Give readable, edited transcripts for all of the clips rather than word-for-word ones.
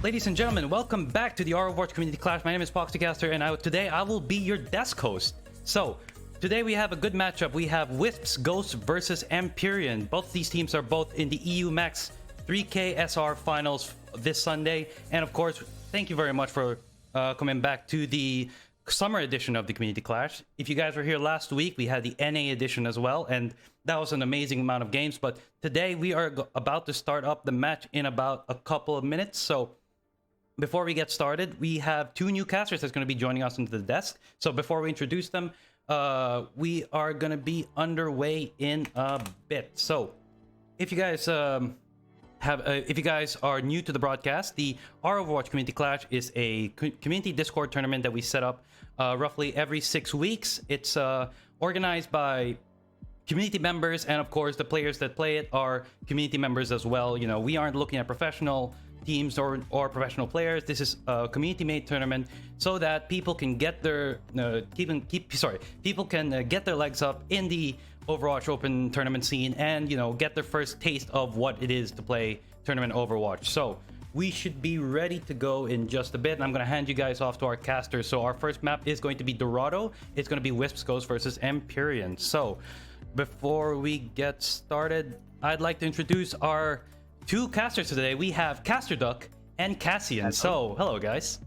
Ladies and gentlemen, welcome back to the Overwatch Community Clash. My name is Poxycaster, and today I will be your desk host. So, today we have a good matchup. We have Wisps Ghosts versus Empyrean. Both these teams are both in the EU Max 3K SR Finals this Sunday. And of course, thank you very much for coming back to the summer edition of the Community Clash. If you guys were here last week, we had the NA edition as well, and that was an amazing amount of games. But today we are about to start up the match in about a couple of minutes. So before we get started, we have two new casters that's going to be joining us into the desk. So before we introduce them, we are going to be underway in a bit. So if you guys if you guys are new to the broadcast, the Overwatch Community Clash is a community Discord tournament that we set up roughly every 6 weeks. It's organized by community members, and of course the players that play it are community members as well. You know, we aren't looking at professional teams or professional players. This is a community-made tournament so that people can get their people can get their legs up in the Overwatch Open tournament scene, and you know, get their first taste of what it is to play tournament Overwatch. So we should be ready to go in just a bit, and I'm going to hand you guys off to our casters. So our first map is going to be Dorado. It's going to be Wisps Ghosts versus Empyrean. So before we get started, I'd like to introduce our two casters today. We have Caster Duck and Cassian. So hello guys.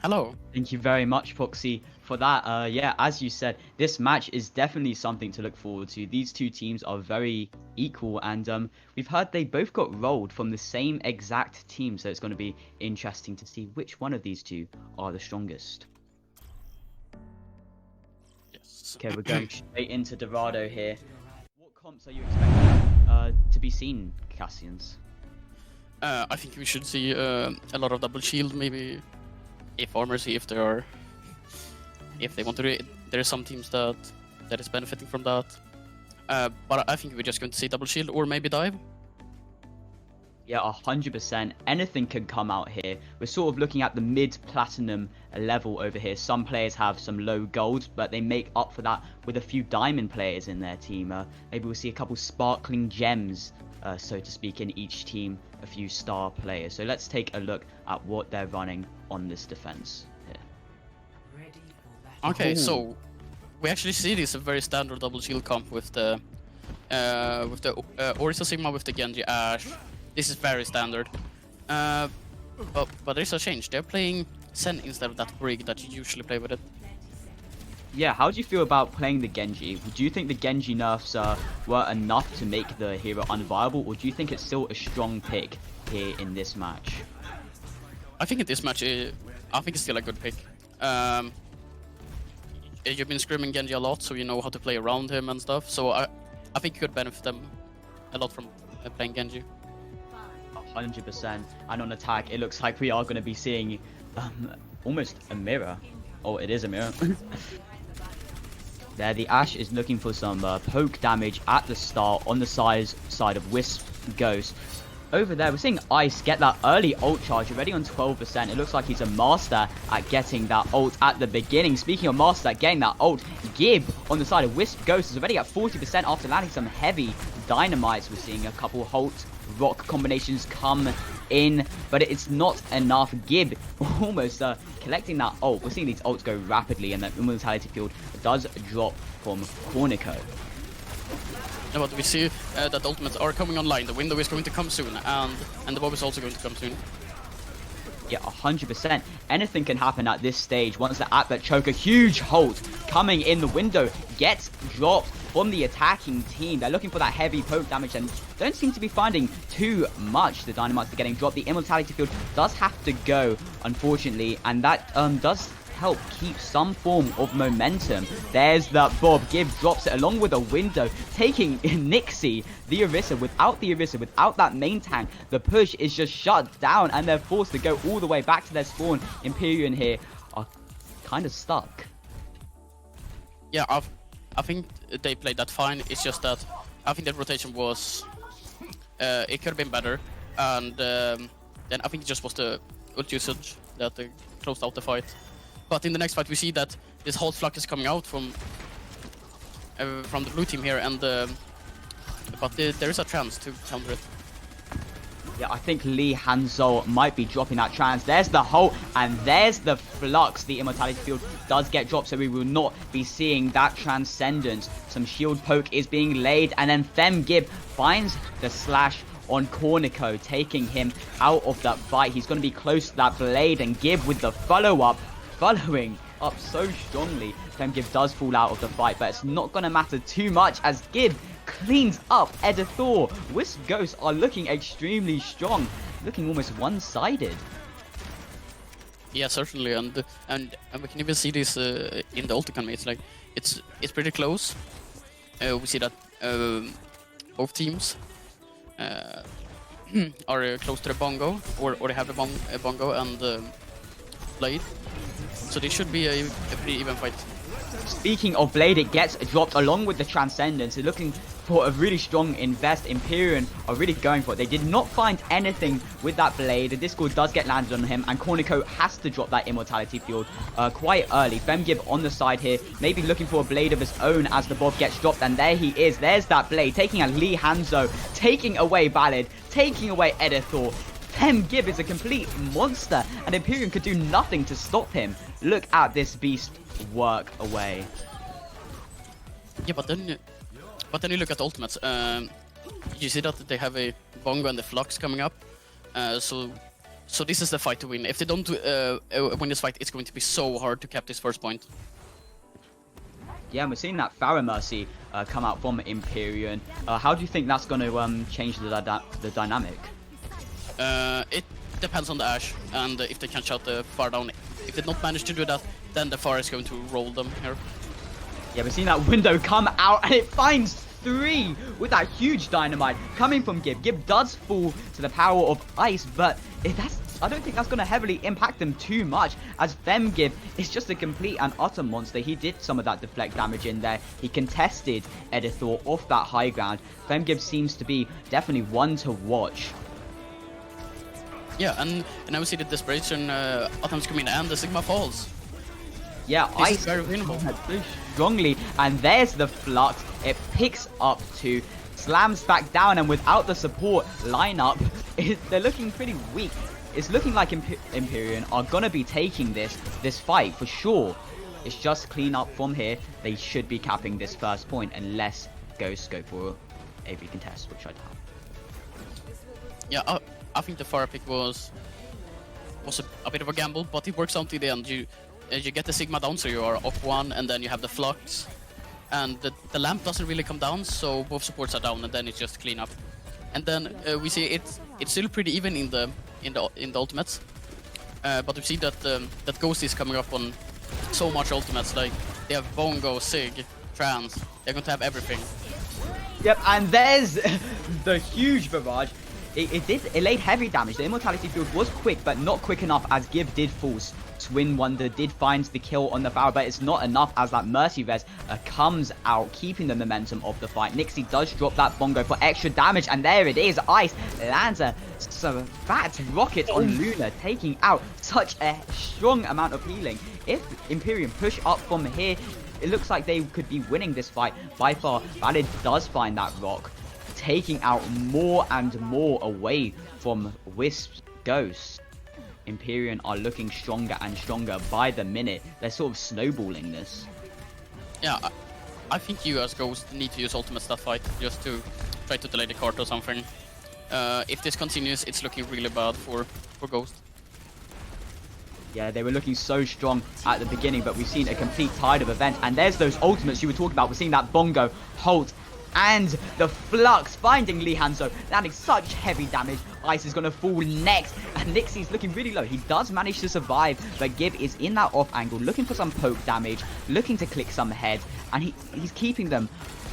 Hello. Thank you very much, Foxy, for that. Yeah, as you said, this match is definitely something to look forward to. These two teams are very equal, and we've heard they both got rolled from the same exact team, so it's going to be interesting to see which one of these two are the strongest. Yes. Okay, we're going straight into Dorado here. What comps are you expecting to be seen, Cassians? I think we should see a lot of double shield, maybe if armor, see if they want to do it. There are some teams that is benefiting from that, but I think we're just going to see double shield or maybe dive. Yeah, 100%. Anything can come out here. We're sort of looking at the mid-platinum level over here. Some players have some low gold, but they make up for that with a few diamond players in their team. Maybe we'll see a couple sparkling gems, so to speak, in each team, a few star players. So let's take a look at what they're running on this defense here. Okay, so we actually see this a very standard double shield comp with the Orisa Sigma with the Genji Ashe. This is very standard, but there's a change. They're playing Zen instead of that Brig that you usually play with it. Yeah, how do you feel about playing the Genji? Do you think the Genji nerfs were enough to make the hero unviable, or do you think it's still a strong pick here in this match? I think in this match, I think it's still a good pick. You've been screaming Genji a lot, so you know how to play around him and stuff. So I think you could benefit them a lot from playing Genji. 100%. And on attack, it looks like we are going to be seeing almost a mirror. Oh, it is a mirror. There, the Ashe is looking for some poke damage at the start on the side of Wisp Ghost. Over there, we're seeing Ice get that early ult charge already on 12%. It looks like he's a master at getting that ult at the beginning. Speaking of master at getting that ult, Gib on the side of Wisp Ghost is already at 40% after landing some heavy dynamites. We're seeing a couple Holt rock combinations come in, but it's not enough. Gib almost collecting that ult. We're seeing these ults go rapidly, and the immortality field does drop from Cornico. Yeah, but we see that ultimates are coming online. The window is going to come soon, and the Bob is also going to come soon. Yeah, 100%. Anything can happen at this stage. Once the at that choke, a huge Holt coming in the window gets dropped from the attacking team. They're looking for that heavy poke damage and don't seem to be finding too much. The dynamites are getting dropped. The immortality field does have to go, unfortunately, and that does help keep some form of momentum. There's that Bob. Gib drops it along with a window, taking Nixie, the Orisa. Without that main tank, the push is just shut down, and they're forced to go all the way back to their spawn. Empyrean here are kind of stuck. Yeah, I think they played that fine. It's just that I think that rotation was it could have been better, and then I think it just was the ult usage that closed out the fight. But in the next fight, we see that this whole flux is coming out from the blue team here, and but there is a chance to counter it. Yeah, I think Lee Hanzo might be dropping that trans. There's the Halt, and there's the Flux. The Immortality Field does get dropped, so we will not be seeing that Transcendence. Some shield poke is being laid, and then Femgib finds the slash on Cornico, taking him out of that fight. He's going to be close to that blade, and Gib with the follow-up, following up so strongly. Femgib does fall out of the fight, but it's not going to matter too much as Gib cleans up Edithor. Wisp Ghosts are looking extremely strong, looking almost one-sided. Yeah, certainly, and we can even see this in the ult economy. It's like it's pretty close. We see that both teams are close to the bongo, or they have a bongo and blade. So this should be a pretty even fight. Speaking of blade, it gets dropped along with the Transcendence. They're looking for a really strong invest. Empyrean are really going for it. They did not find anything with that blade. The Discord does get landed on him, and Cornico has to drop that Immortality Field quite early. Femgib on the side here, maybe looking for a blade of his own as the Bob gets dropped, and there he is. There's that blade, taking a Lee Hanzo, taking away Ballad, taking away Edithor. Femgib is a complete monster, and Empyrean could do nothing to stop him. Look at this beast work away. Yeah, but then you look at the ultimates. You see that they have a bongo and the flux coming up. So this is the fight to win. If they don't win this fight, it's going to be so hard to cap this first point. Yeah, and we're seeing that Pharaoh Mercy come out from Empyrean. How do you think that's going to change the dynamic? It depends on the Ashe and if they can shut the far down. If they don't manage to do that, then the far is going to roll them here. Yeah, we're seeing that window come out, and it finds 3 with that huge dynamite coming from Gib. Gib does fall to the power of ice, but I don't think that's going to heavily impact them too much, as Femgib is just a complete and utter monster. He did some of that deflect damage in there. He contested Edithor off that high ground. Femgib seems to be definitely one to watch. Yeah, and now we see the Desperation items come in and the Sigma falls. Yeah, This ice is very winnable. so strongly, and there's the Flux. It picks up 2, slams back down, and without the support lineup, they're looking pretty weak. It's looking like Empyrean are gonna be taking this fight for sure. It's just clean up from here. They should be capping this first point unless Ghosts go for AV contest, which I doubt. Yeah, I think the far pick was a bit of a gamble, but it works out in the end. You get the Sigma down, so you are off 1, and then you have the Flux, and the lamp doesn't really come down, so both supports are down, and then it's just clean up. And then we see it's still pretty even in the ultimates, but we see that that Ghost is coming up on so much ultimates. Like they have Bongo, Sig, Trans. They're going to have everything. Yep, and there's the huge barrage. It laid heavy damage. The Immortality Field was quick, but not quick enough as Gib did fall. Twin Wonder did find the kill on the Pharaoh, but it's not enough as that Mercy Res comes out, keeping the momentum of the fight. Nixie does drop that Bongo for extra damage, and there it is. Ice lands a fat rocket on Luna, taking out such a strong amount of healing. If Empyrean push up from here, it looks like they could be winning this fight by far. Valid does find that rock, taking out more and more away from Wisps Ghosts. Empyrean are looking stronger and stronger by the minute. They're sort of snowballing this. Yeah, I think you as Ghost need to use ultimates that fight just to try to delay the cart or something. If this continues, it's looking really bad for Ghost. Yeah, they were looking so strong at the beginning, but we've seen a complete tide of events. And there's those ultimates you were talking about. We're seeing that Bongo, Halt, and the Flux finding Lee Hanzo, landing such heavy damage. Ice is going to fall next, and Nixie's looking really low. He does manage to survive, but Gib is in that off angle, looking for some poke damage, looking to click some heads, and he's keeping them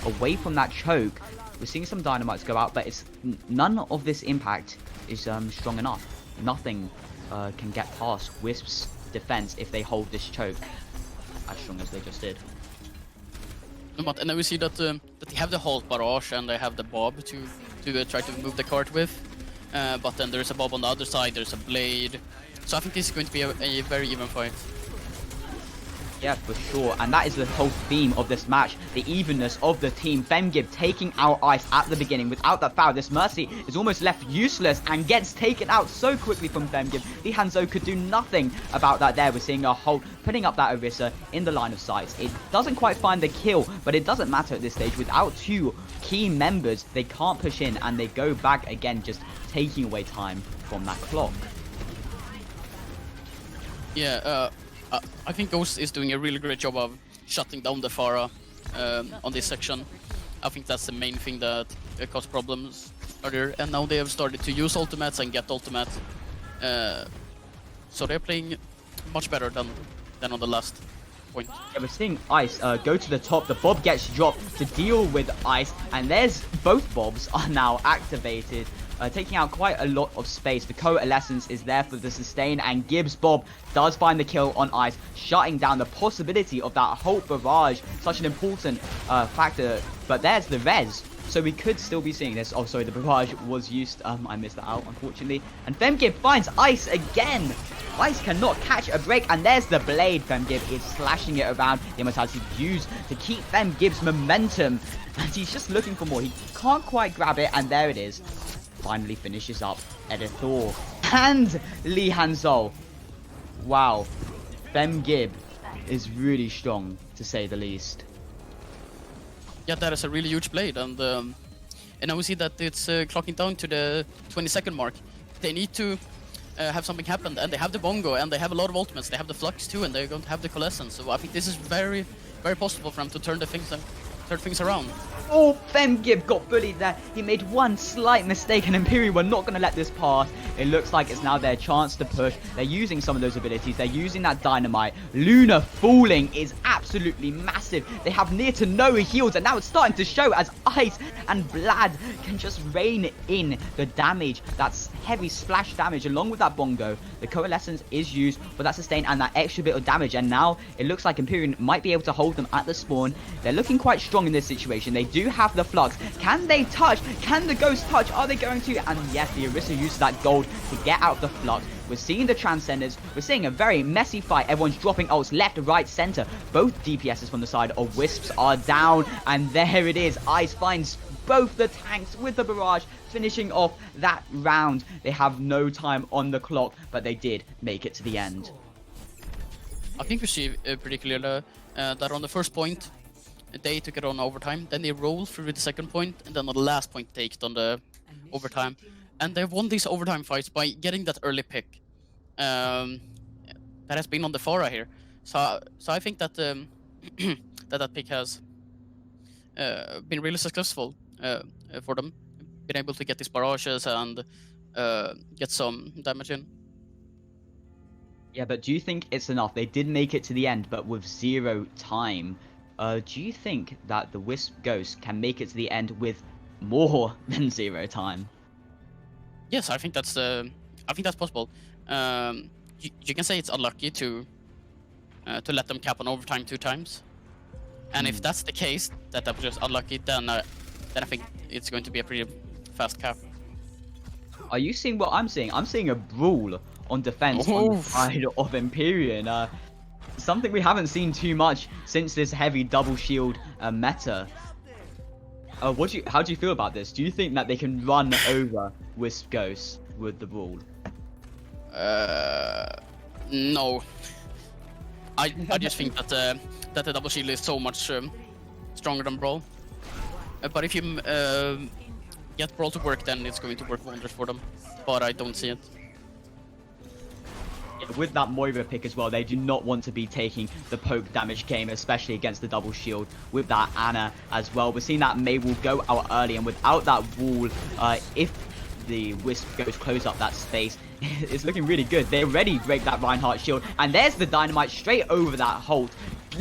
away from that choke. We're seeing some dynamites go out, but it's none of this impact is strong enough. Nothing can get past Wisps' defense if they hold this choke as strong as they just did. But and then we see that that they have the Halt barrage and they have the Bob to try to move the cart with. But then there's a Bob on the other side, there's a blade. So I think this is going to be a very even fight. Yeah, for sure. And that is the whole theme of this match. The evenness of the team. Femgib taking out Ice at the beginning. Without that foul, this Mercy is almost left useless and gets taken out so quickly from Femgib. Lee Hanzo could do nothing about that there. We're seeing a Holt putting up that Orisa in the line of sight. It doesn't quite find the kill, but it doesn't matter at this stage. Without two key members, they can't push in and they go back again, just taking away time from that clock. Yeah, I think Ghost is doing a really great job of shutting down the Pharah on this section. I think that's the main thing that caused problems earlier, and now they have started to use ultimates and get ultimate. So they're playing much better than on the last point. Yeah, we're seeing Ice go to the top. The Bob gets dropped to deal with Ice, and there's both Bobs are now activated, taking out quite a lot of space. The Coalescence is there for the sustain, and Gibbs Bob does find the kill on Ice, shutting down the possibility of that Holt barrage, such an important factor. But there's the res, so we could still be seeing this. Oh, sorry, the barrage was used. I missed that out, unfortunately. And Femgib finds Ice again. Ice cannot catch a break, and there's the blade. Femgib is slashing it around. The Immortality used to keep Femgib's momentum, and he's just looking for more. He can't quite grab it, and there it is. Finally finishes up Edithor and Lee Hanzo. Wow, Femgib is really strong, to say the least. Yeah, that is a really huge blade, and now we see that it's clocking down to the 20-second mark. They need to have something happen, and they have the Bongo, and they have a lot of ultimates. They have the Flux too, and they're going to have the Coalescence. So I think this is very, very possible for them to turn things around. Oh, Femgib got bullied there. He made one slight mistake, and Empyrean were not going to let this pass. It looks like it's now their chance to push. They're using some of those abilities. They're using that Dynamite. Luna falling is absolutely massive. They have near to no heals, and now it's starting to show as Ice and Vlad can just rain in the damage. That's heavy splash damage along with that Bongo. The Coalescence is used for that sustain and that extra bit of damage, and now it looks like Empyrean might be able to hold them at the spawn. They're looking quite strong in this situation. They do have the Flux. Can they touch? Can the Ghost touch? Are they going to? And yes, the Orisa uses that gold to get out the Flux. We're seeing the Transcenders. We're seeing a very messy fight. Everyone's dropping ults left, right, center. Both DPSs from the side of Wisps are down, and there it is. Ice finds both the tanks with the barrage, finishing off that round. They have no time on the clock, but they did make it to the end. I think we see pretty clearly that on the first point, they took it on overtime, then they rolled through the second point, and then on the last point they took it on the overtime. And they've won these overtime fights by getting that early pick that has been on the Pharah here. So I think that that pick has been really successful for them, been able to get these barrages and get some damage in. Yeah, but do you think it's enough? They did make it to the end, but with 0 time. Do you think that the Wisp Ghost can make it to the end with more than 0 time? Yes, I think that's possible. You can say it's unlucky to let them cap on overtime 2 times, and if that's the case, that was just unlucky, then I think it's going to be a pretty fast cap. Are you seeing what I'm seeing? I'm seeing a brawl on defense on the side of Empyrean. Something we haven't seen too much since this heavy double shield meta. How do you feel about this? Do you think that they can run over Wisp Ghost with the brawl? No. I just think that the double shield is so much stronger than Brawl. But if you get Brawl to work, then it's going to work wonders for them. But I don't see it. With that Moira pick as well, they do not want to be taking the poke damage game, especially against the double shield. With that Ana as well, we're seeing that Mei will go out early, and without that wall, if the Wisp goes close up that space, it's looking really good. They already break that Reinhardt shield, and there's the Dynamite straight over that Holt,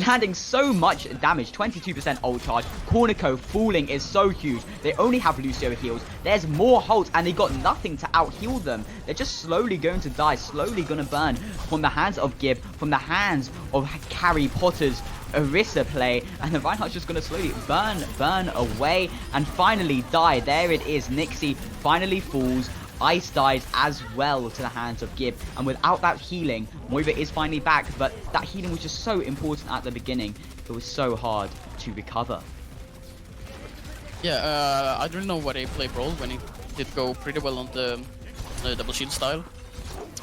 landing so much damage. 22% ult charge. Cornico falling is so huge. They only have Lucio heals. There's more Holts, and they got nothing to out heal them. They're just slowly going to die, slowly gonna burn from the hands of Gib, from the hands of Harry Potter's Orisa play, and the Reinhardt's just gonna slowly burn away and finally die. There it is. Nixie finally falls. Ice dies as well to the hands of Gib, and without that healing, Moiva is finally back, but that healing was just so important at the beginning. It was so hard to recover. Yeah, I don't know why they play Brawl when it did go pretty well on the double shield style.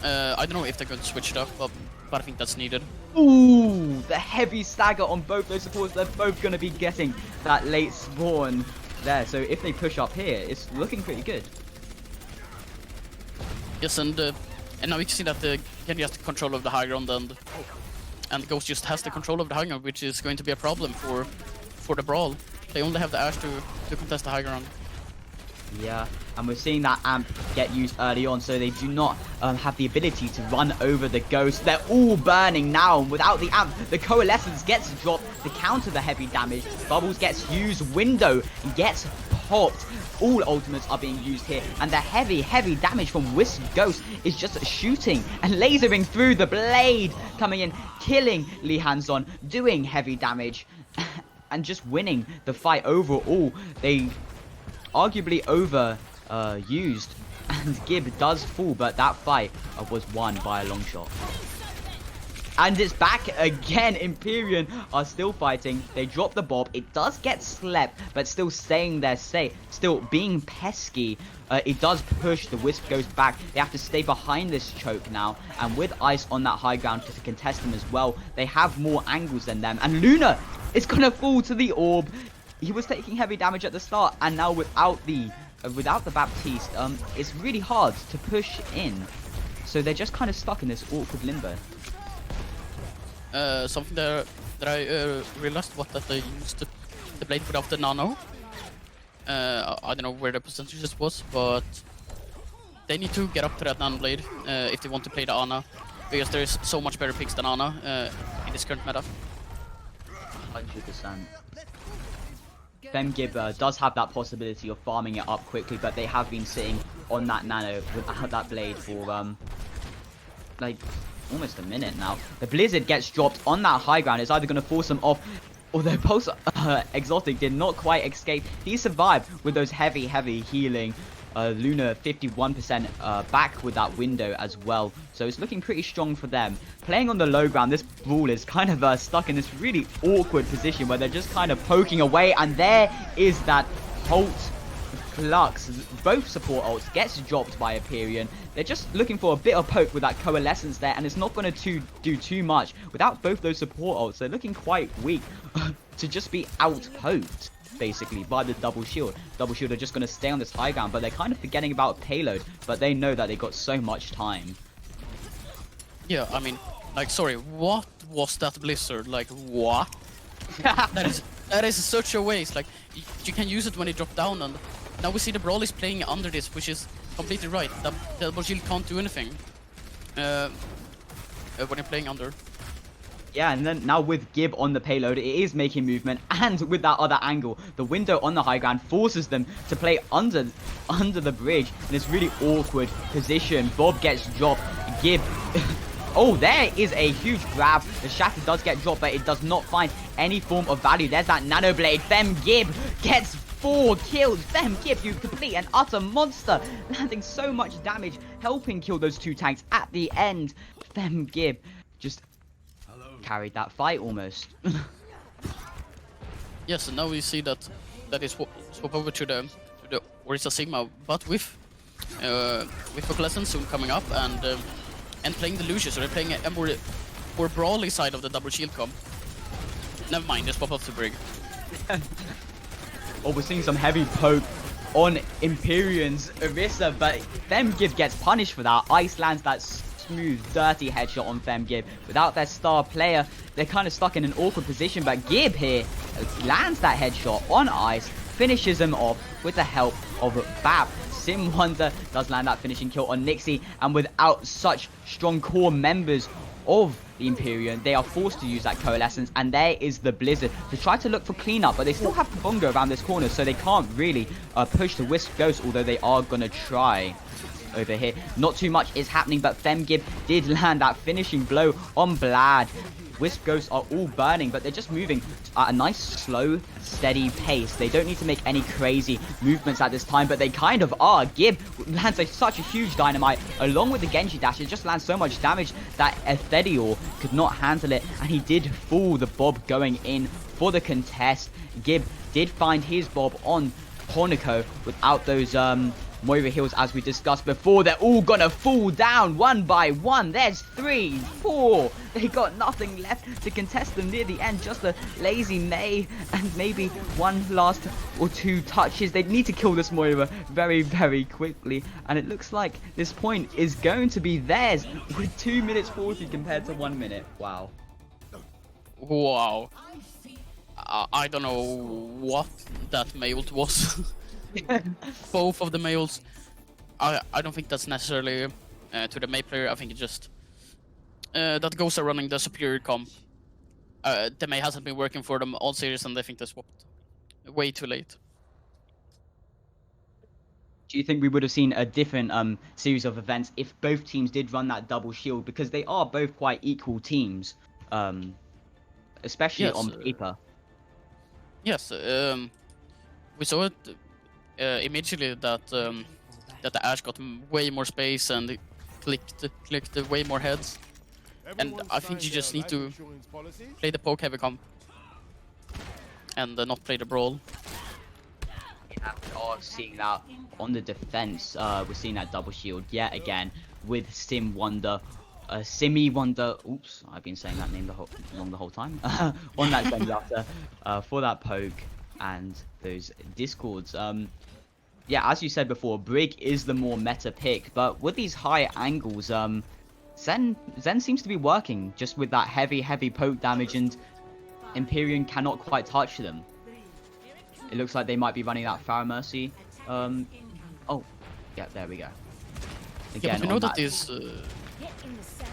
I don't know if they're going to switch it up, but I think that's needed. Ooh, the heavy stagger on both those supports. They're both going to be getting that late spawn there. So if they push up here, it's looking pretty good. Yes, and now we can see that Genji has the control of the high ground, and Ghost just has the control of the high ground, which is going to be a problem for the Brawl. They only have the Ashe to contest the high ground. Yeah, and we're seeing that amp get used early on, so they do not have the ability to run over the Ghost. They're all burning now, and without the amp, the Coalescence gets dropped to counter the heavy damage. Bubbles gets used, Window gets popped. All ultimates are being used here, and the heavy damage from Wisp Ghost is just shooting and lasering through the blade, coming in, killing Lee Hanson, doing heavy damage, and just winning the fight overall. They arguably used, and Gib does fall, but that fight was won by a long shot. And it's back again. Empyrean are still fighting. They drop the Bob. It does get slept, but still staying there safe. Still being pesky. It does push. The Wisp goes back. They have to stay behind this choke now. And with Ice on that high ground to contest them as well, they have more angles than them. And Luna is going to fall to the orb. He was taking heavy damage at the start, and now without the Baptiste, it's really hard to push in. So they're just kind of stuck in this awkward limbo. Something that I realized was that they used the blade without the nano. I don't know where the percentages was, but they need to get up to that nano blade if they want to play the Ana, because there's so much better picks than Ana in this current meta. 100%. Femgib does have that possibility of farming it up quickly, but they have been sitting on that nano without that blade for like almost a minute now. The Blizzard gets dropped on that high ground. It's either going to force them off, although Pulse Exotic did not quite escape. He survived with those heavy healing. Luna 51% back with that window as well, so it's looking pretty strong for them. Playing on the low ground, this Brawl is kind of stuck in this really awkward position where they're just kind of poking away, and there is that ult Flux. Both support ults gets dropped by Empyrean. They're just looking for a bit of poke with that Coalescence there, and it's not going to do too much. Without both those support ults, they're looking quite weak to just be out-poked, basically, by the double shield. Double shield are just going to stay on this high ground, but they're kind of forgetting about payload, but they know that they got so much time. Yeah, I mean, like, sorry, what was that Blizzard? Like, what? that is such a waste. Like, you can use it when you drop down, and now we see the Brawl is playing under this, which is completely right. The double shield can't do anything when you're playing under. Yeah, and then now with Gib on the payload, it is making movement, and with that other angle, the window on the high ground forces them to play under the bridge in this really awkward position. Bob gets dropped. Gib... Oh, there is a huge grab. The Shatter does get dropped, but it does not find any form of value. There's that Nano Blade. Gib gets 4 kills. Gib, you complete an utter monster, landing so much damage, helping kill those 2 tanks at the end. Gib just carried that fight almost. Yes, and now we see that is swap over to the Orisa Sigma, but with Coalescence soon coming up and playing the Lucius, so they're playing a more brawly side of the double shield comp. Never mind, just pop off the Brig. Oh, we're seeing some heavy poke on Empyrean's Orisa, but Femgib gets punished for that. Ice lands that smooth, dirty headshot on Femgib. Without their star player, they're kind of stuck in an awkward position, but Gib here lands that headshot on Ice, finishes him off with the help of Bap. Sim Wonder does land that finishing kill on Nixie, and without such strong core members of the Empyrean, they are forced to use that Coalescence, and there is the Blizzard to try to look for cleanup, but they still have Kabongo around this corner, so they can't really push the Wisp Ghost, although they are going to try over here. Not too much is happening, but Femgib did land that finishing blow on Blad. Wisp Ghosts are all burning, but they're just moving at a nice, slow, steady pace. They don't need to make any crazy movements at this time, but they kind of are. Gib lands such a huge dynamite, along with the Genji dash. It just lands so much damage that Ethereal could not handle it, and he did fool the Bob going in for the contest. Gib did find his Bob on Pornico without those Moira heals, as we discussed before. They're all gonna fall down one by one. There's 3, 4. They got nothing left to contest them near the end. Just a lazy Mei and maybe one last or 2 touches. They need to kill this Moira very, very quickly. And it looks like this point is going to be theirs with 2 minutes 40 compared to 1 minute. Wow. Wow. I don't know what that Mei ult was. Both of the males. I don't think that's necessarily to the Mei player. I think it's just that Ghosts are running the superior comp. The Mei hasn't been working for them all series, and I think they swapped way too late. Do you think we would have seen a different series of events if both teams did run that double shield? Because they are both quite equal teams, especially on paper. Yes, we saw it immediately that that the Ashe got way more space and clicked way more heads. And I think you just need to play the poke heavy comp and not play the brawl. Yeah, we are seeing that on the defense. We're seeing that double shield yet again with Sim Wonder. Simmy Wonder, oops, I've been saying that name the whole time. On that Zenyatta, for that poke and those discords. Yeah, as you said before, Brig is the more meta pick, but with these high angles, Zen seems to be working just with that heavy poke damage, and Empyrean cannot quite touch them. It looks like they might be running that Pharah Mercy. Oh, yeah, there we go. Again, yeah, but we know that this.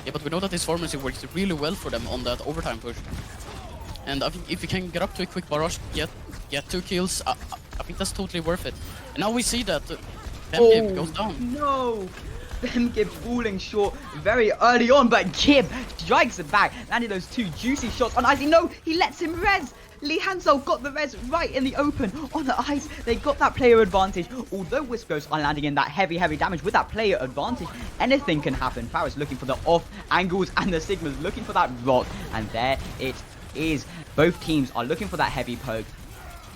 Yeah, but we know that this pharmacy works really well for them on that overtime push. And I think if you can get up to a quick barrage, get 2 kills, I think that's totally worth it. And now we see that Gib goes down. No! Gib falling short very early on, but Gib strikes it back, landing those 2 juicy shots on Icy. No, he lets him res! Lee Hansel got the res right in the open on the ice. They got that player advantage. Although Wisp Ghosts are landing in that heavy damage with that player advantage, anything can happen. Farah's looking for the off angles and the Sigma's looking for that rock. And there it is. Both teams are looking for that heavy poke.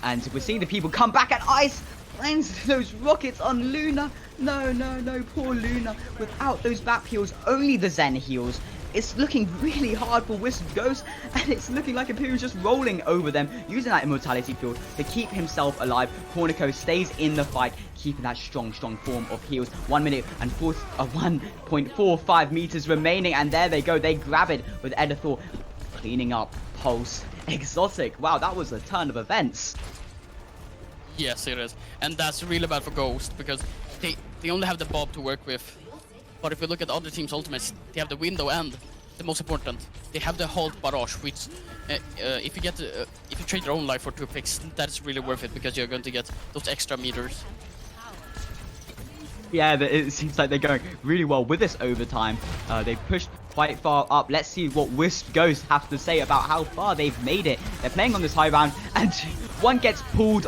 And we're seeing the people come back, and Ice finds those rockets on Luna. No, poor Luna. Without those BAP heals, only the Zen heals. It's looking really hard for Wisp Ghost, and it's looking like Empyrean's just rolling over them, using that immortality field to keep himself alive. Pornico stays in the fight, keeping that strong form of heals. 1 minute and 1.45 meters remaining, and there they go. They grab it with Edithor cleaning up Pulse. Exotic. Wow, that was a turn of events. Yes, it is. And that's really bad for Ghost, because they only have the Bob to work with. But if we look at other teams' ultimates, they have the window and, the most important, they have the halt barrage, which if you trade your own life for 2 picks, that's really worth it, because you're going to get those extra meters. Yeah, it seems like they're going really well with this overtime. They pushed quite far up. Let's see what Wisp Ghosts have to say about how far they've made it. They're playing on this high round, and one gets pulled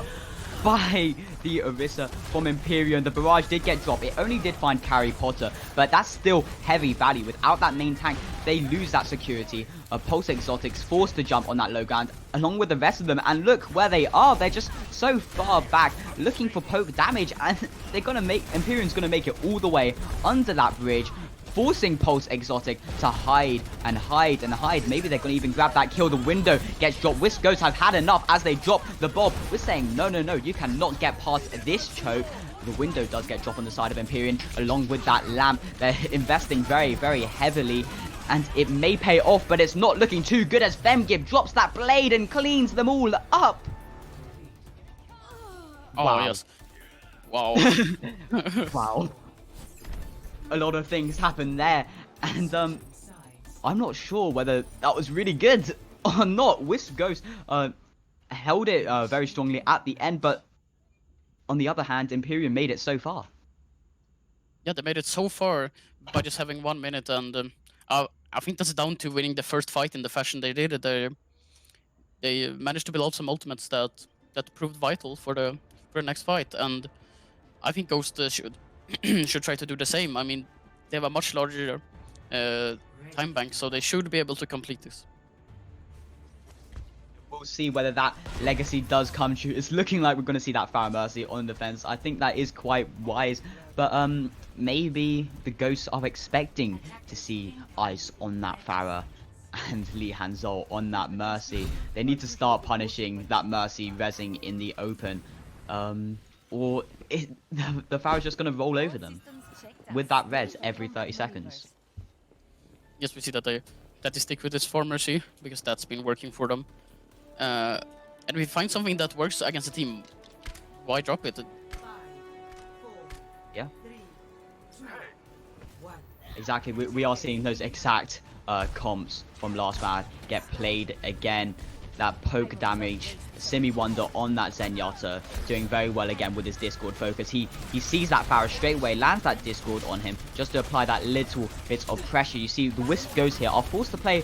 by the Orisa from Empyrean. The barrage did get dropped. It only did find Carry Potter, but that's still heavy value. Without that main tank, they lose that security. Pulse Exotics forced to jump on that low ground along with the rest of them, and look where they are. They're just so far back looking for poke damage, and they're gonna make Empyrean's gonna make it all the way under that bridge, forcing Pulse Exotic to hide. Maybe they're going to even grab that kill. The window gets dropped. Wisp Ghosts have had enough as they drop the Bob. We're saying, no, you cannot get past this choke. The window does get dropped on the side of Empyrean, along with that lamp. They're investing very heavily, and it may pay off, but it's not looking too good as Femgib drops that blade and cleans them all up. Oh, wow. Yes. Wow. Wow. A lot of things happened there, and I'm not sure whether that was really good or not. Wisp Ghost held it very strongly at the end, but on the other hand, Empyrean made it so far. Yeah, they made it so far by just having 1 minute, and I I think that's down to winning the first fight in the fashion they did. They managed to build up some ultimates that proved vital for the next fight, and I think Ghost should should try to do the same. I mean, they have a much larger time bank, so they should be able to complete this. We'll see whether that legacy does come true. It's looking like we're going to see that Pharaoh Mercy on defense. I think that is quite wise, but maybe the Ghosts are expecting to see Ice on that Pharaoh and Lee Hanzol on that Mercy. They need to start punishing that Mercy rezzing in the open, or the Pharaoh's just going to roll over them with that res every 30 seconds. Yes, we see that they stick with this for Mercy because that's been working for them. And we find something that works against the team. Why drop it? Yeah. Exactly. We are seeing those exact comps from last round get played again. That poke damage, Simi Wonder on that Zenyatta, doing very well again with his Discord focus. He sees that Pharaoh straight away, lands that Discord on him, just to apply that little bit of pressure. You see the Wisp goes here, are forced to play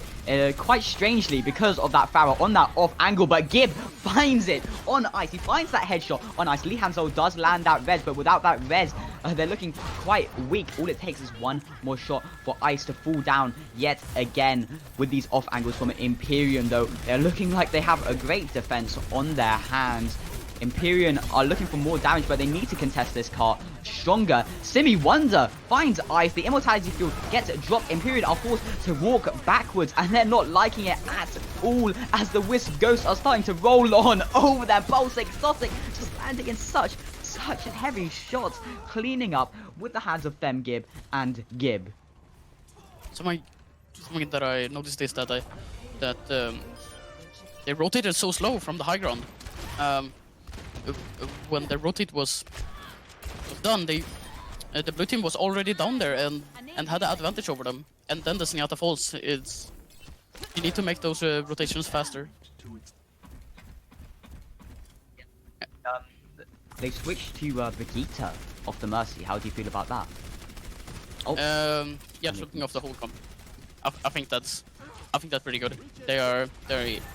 quite strangely because of that Pharaoh on that off angle, but Gib finds it on Ice. He finds that headshot on Ice. Lee Hanzol does land that res, but without that res, they're looking quite weak. All it takes is one more shot for Ice to fall down yet again. With these off angles from Empyrean, though, they're looking like they have a great defense on their hands. Empyrean are looking for more damage, but they need to contest this car stronger. Simi Wonder finds Ice. The immortality field gets dropped. Empyrean are forced to walk backwards, and they're not liking it at all as the Wisp Ghosts are starting to roll on over their pulsing. Sosik just landing in such heavy shots, cleaning up with the hands of Gib and Gib. Something that I noticed is that they rotated so slow from the high ground. When the rotate was done, the blue team was already down there and had the advantage over them. And then the Zenyatta falls. You need to make those rotations faster. They switched to Vegeta off the Mercy. How do you feel about that? Oh. Yeah, looking off the whole comp. I think that's pretty good. They're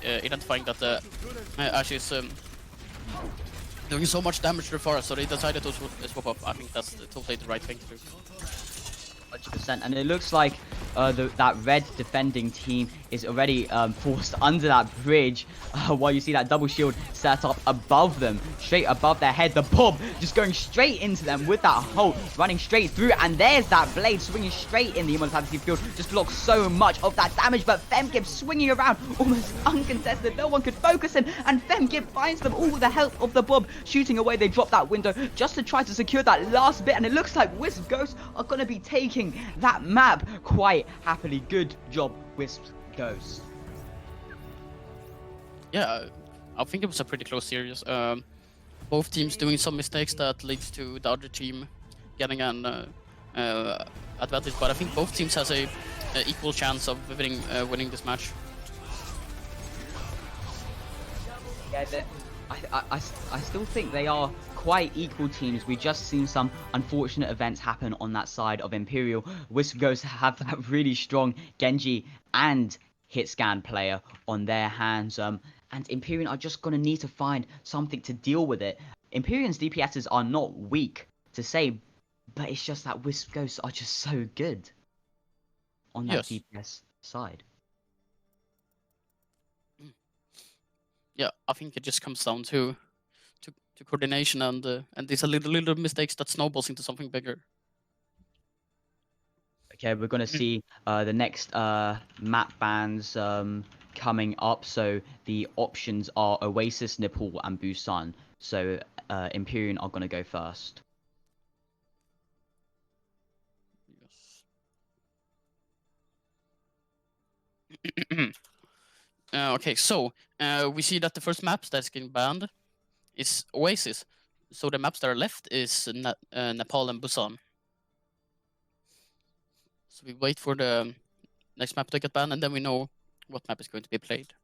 identifying that Ash is doing so much damage to the forest, so they decided to swap up. I think that's totally the right thing to do. 100%, and it looks like that red defending team is already forced under that bridge while you see that double shield set up above them, straight above their head. The Bob just going straight into them with that hole, running straight through, and there's that blade swinging straight in. The immortality field just blocks so much of that damage, but Femgib swinging around almost uncontested. No one could focus him, and Femgib finds them all with the help of the Bob shooting away. They drop that window just to try to secure that last bit, and it looks like Wisp Ghosts are going to be taking that map quite happily. Good job, Wisp Ghosts. Yeah, I think it was a pretty close series. Both teams doing some mistakes that leads to the other team getting an advantage, but I think both teams has a equal chance of winning this match. Yeah, I still think they are quite equal teams. We just seen some unfortunate events happen on that side of Imperial. Wisp Ghosts have that really strong Genji and hit scan player on their hands, and Empyrean are just gonna need to find something to deal with it. Empyrean's DPSs are not weak to say, but it's just that Wisp Ghosts are just so good on that DPS side. Yeah, I think it just comes down to coordination and these little mistakes that snowballs into something bigger. Okay, we're gonna see the next map bans coming up. So the options are Oasis, Nepal, and Busan. So Empyrean are gonna go first. Yes. Okay, so we see that the first maps that's getting banned is Oasis. So the maps that are left is Nepal and Busan. So we wait for the next map to get banned, and then we know what map is going to be played.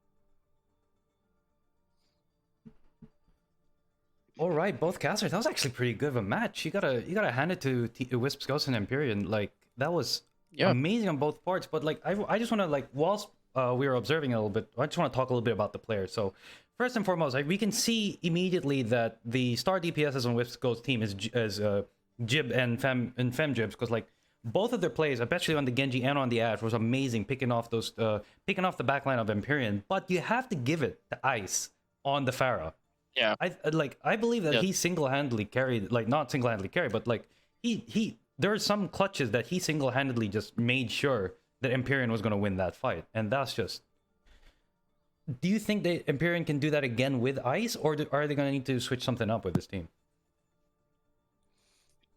All right, both casters. That was actually pretty good of a match. You gotta hand it to Wisps, Ghosts, and Empyrean. Like that was Yeah. amazing on both parts. But like, I just want to like, whilst we were observing a little bit, I just want to talk a little bit about the players. So first and foremost, like, we can see immediately that the star DPSs on Wisps Ghost team is Jib and Fem Jibs, because like both of their plays, especially on the Genji and on the Ashe, was amazing, picking off those picking off the backline of Empyrean. But you have to give it to Ice on the Pharah. Yeah. I believe that Yeah. he single-handedly carried, like, not single-handedly carried, but like he there are some clutches that he single-handedly just made sure that Empyrean was going to win that fight, and that's just. Do you think that Empyrean can do that again with Ice, or are they going to need to switch something up with this team?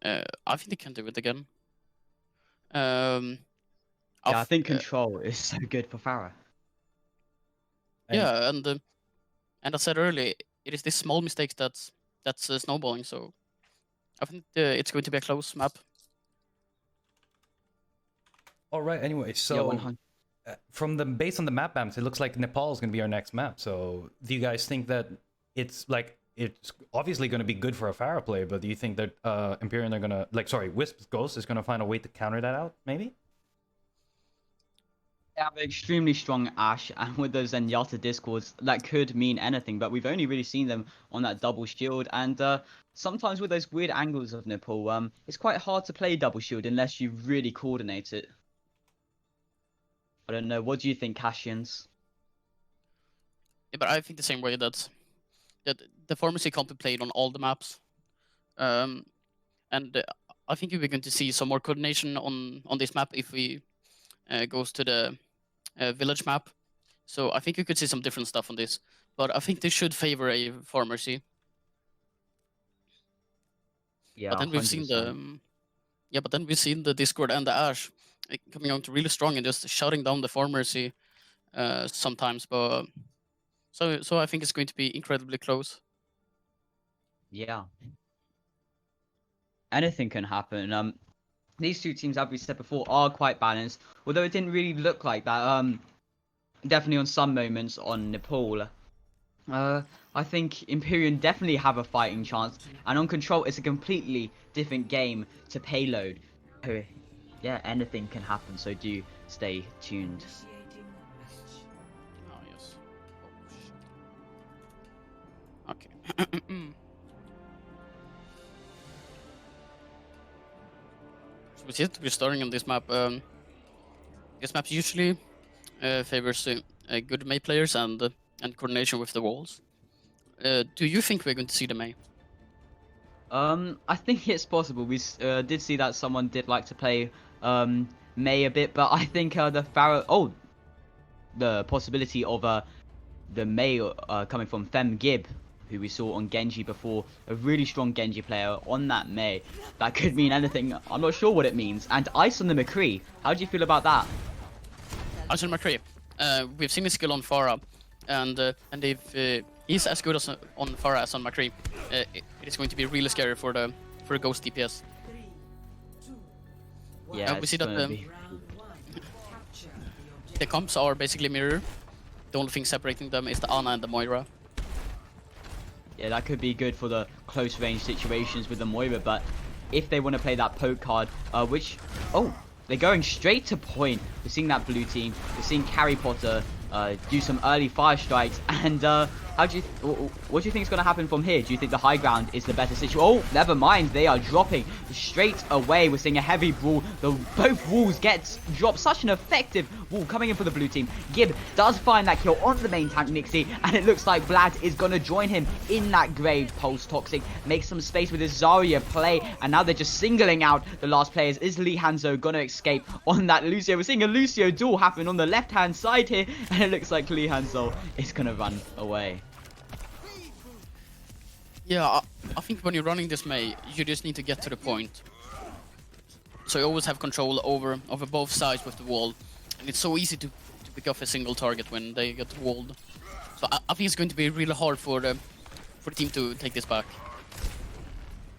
I think they can do it again. Yeah, I think control is so good for Pharah. Yeah, and I said earlier, it is this small mistake that's snowballing. So I think it's going to be a close map. All right. Anyway, Yeah, so 100. from the based on the map maps, it looks like Nepal is going to be our next map. So do you guys think that it's obviously going to be good for a Pharah play, but do you think that Empyrean are going to Wisps Ghost is going to find a way to counter that out? Maybe. They have an extremely strong Ashe, and with those Zenyatta discords, that could mean anything, but we've only really seen them on that double shield, and sometimes with those weird angles of Nepal, it's quite hard to play double shield unless you really coordinate it. I don't know, what do you think, Cassians? Yeah, but I think the same way that the pharmacy can't be played on all the maps. And I think we're going to see some more coordination on this map if we goes to the village map. So I think you could see some different stuff on this. But I think they should favor a pharmacy. Yeah, But then we've seen 100%. but then we've seen the Discord and the Ashe coming out really strong and just shutting down the pharmacy sometimes. But so I think it's going to be incredibly close. Yeah. Anything can happen. These two teams, as we said before, are quite balanced, although it didn't really look like that. Definitely on some moments on Nepal. I think Empyrean definitely have a fighting chance, and on Control it's a completely different game to Payload. So, yeah, anything can happen, so do stay tuned. Oh yes. Oh, shit. Okay. So we seem to be starting on this map. This map usually favors good Mei players and coordination with the walls. Do you think we're going to see the Mei? I think it's possible. We did see that someone did like to play Mei a bit, but I think the Pharah. Oh, the possibility of the Mei coming from Fem Gib, who we saw on Genji before, a really strong Genji player on that Mei. That could mean anything. I'm not sure what it means. And Ice on the McCree. How do you feel about that? Ice on McCree. We've seen his skill on Pharah, and if he's as good as on Pharah as on McCree, it is going to be really scary for the Ghost DPS. Yeah, we see that the comps are basically mirror. The only thing separating them is the Ana and the Moira. Yeah, that could be good for the close range situations with the Moira, but if they want to play that poke card, which... Oh, they're going straight to point. We're seeing that blue team. We're seeing Carry Potter do some early fire strikes, and what do you think is going to happen from here? Do you think the high ground is the better situation? Oh, never mind. They are dropping straight away. We're seeing a heavy brawl. Both walls get dropped. Such an effective wall coming in for the blue team. Gib does find that kill on the main tank, Nixie, and it looks like Vlad is going to join him in that grave. Pulse Toxic makes some space with his Zarya play, and now they're just singling out the last players. Is Lee Hanzo going to escape on that Lucio? We're seeing a Lucio duel happen on the left-hand side here, and it looks like Lee Hanzo is going to run away. Yeah, I think when you're running this Mei, you just need to get to the point. So you always have control over both sides with the wall, and it's so easy to pick off a single target when they get walled. So I think it's going to be really hard for the team to take this back.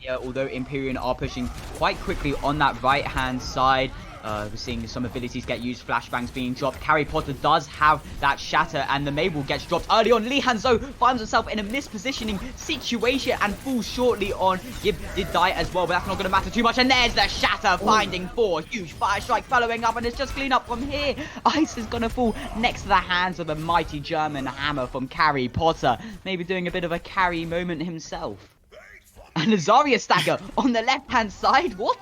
Yeah, although Empyrean are pushing quite quickly on that right-hand side, We're seeing some abilities get used, flashbangs being dropped. Harry Potter does have that shatter, and the Mabel gets dropped early on. Lee Hanzo finds himself in a mispositioning situation and falls shortly on. Gib did die as well, but that's not going to matter too much. And there's the shatter finding 4. Huge fire strike following up, and it's just clean up from here. Ice is going to fall next to the hands of a mighty German hammer from Harry Potter. Maybe doing a bit of a carry moment himself. And a Zarya stagger on the left-hand side. What?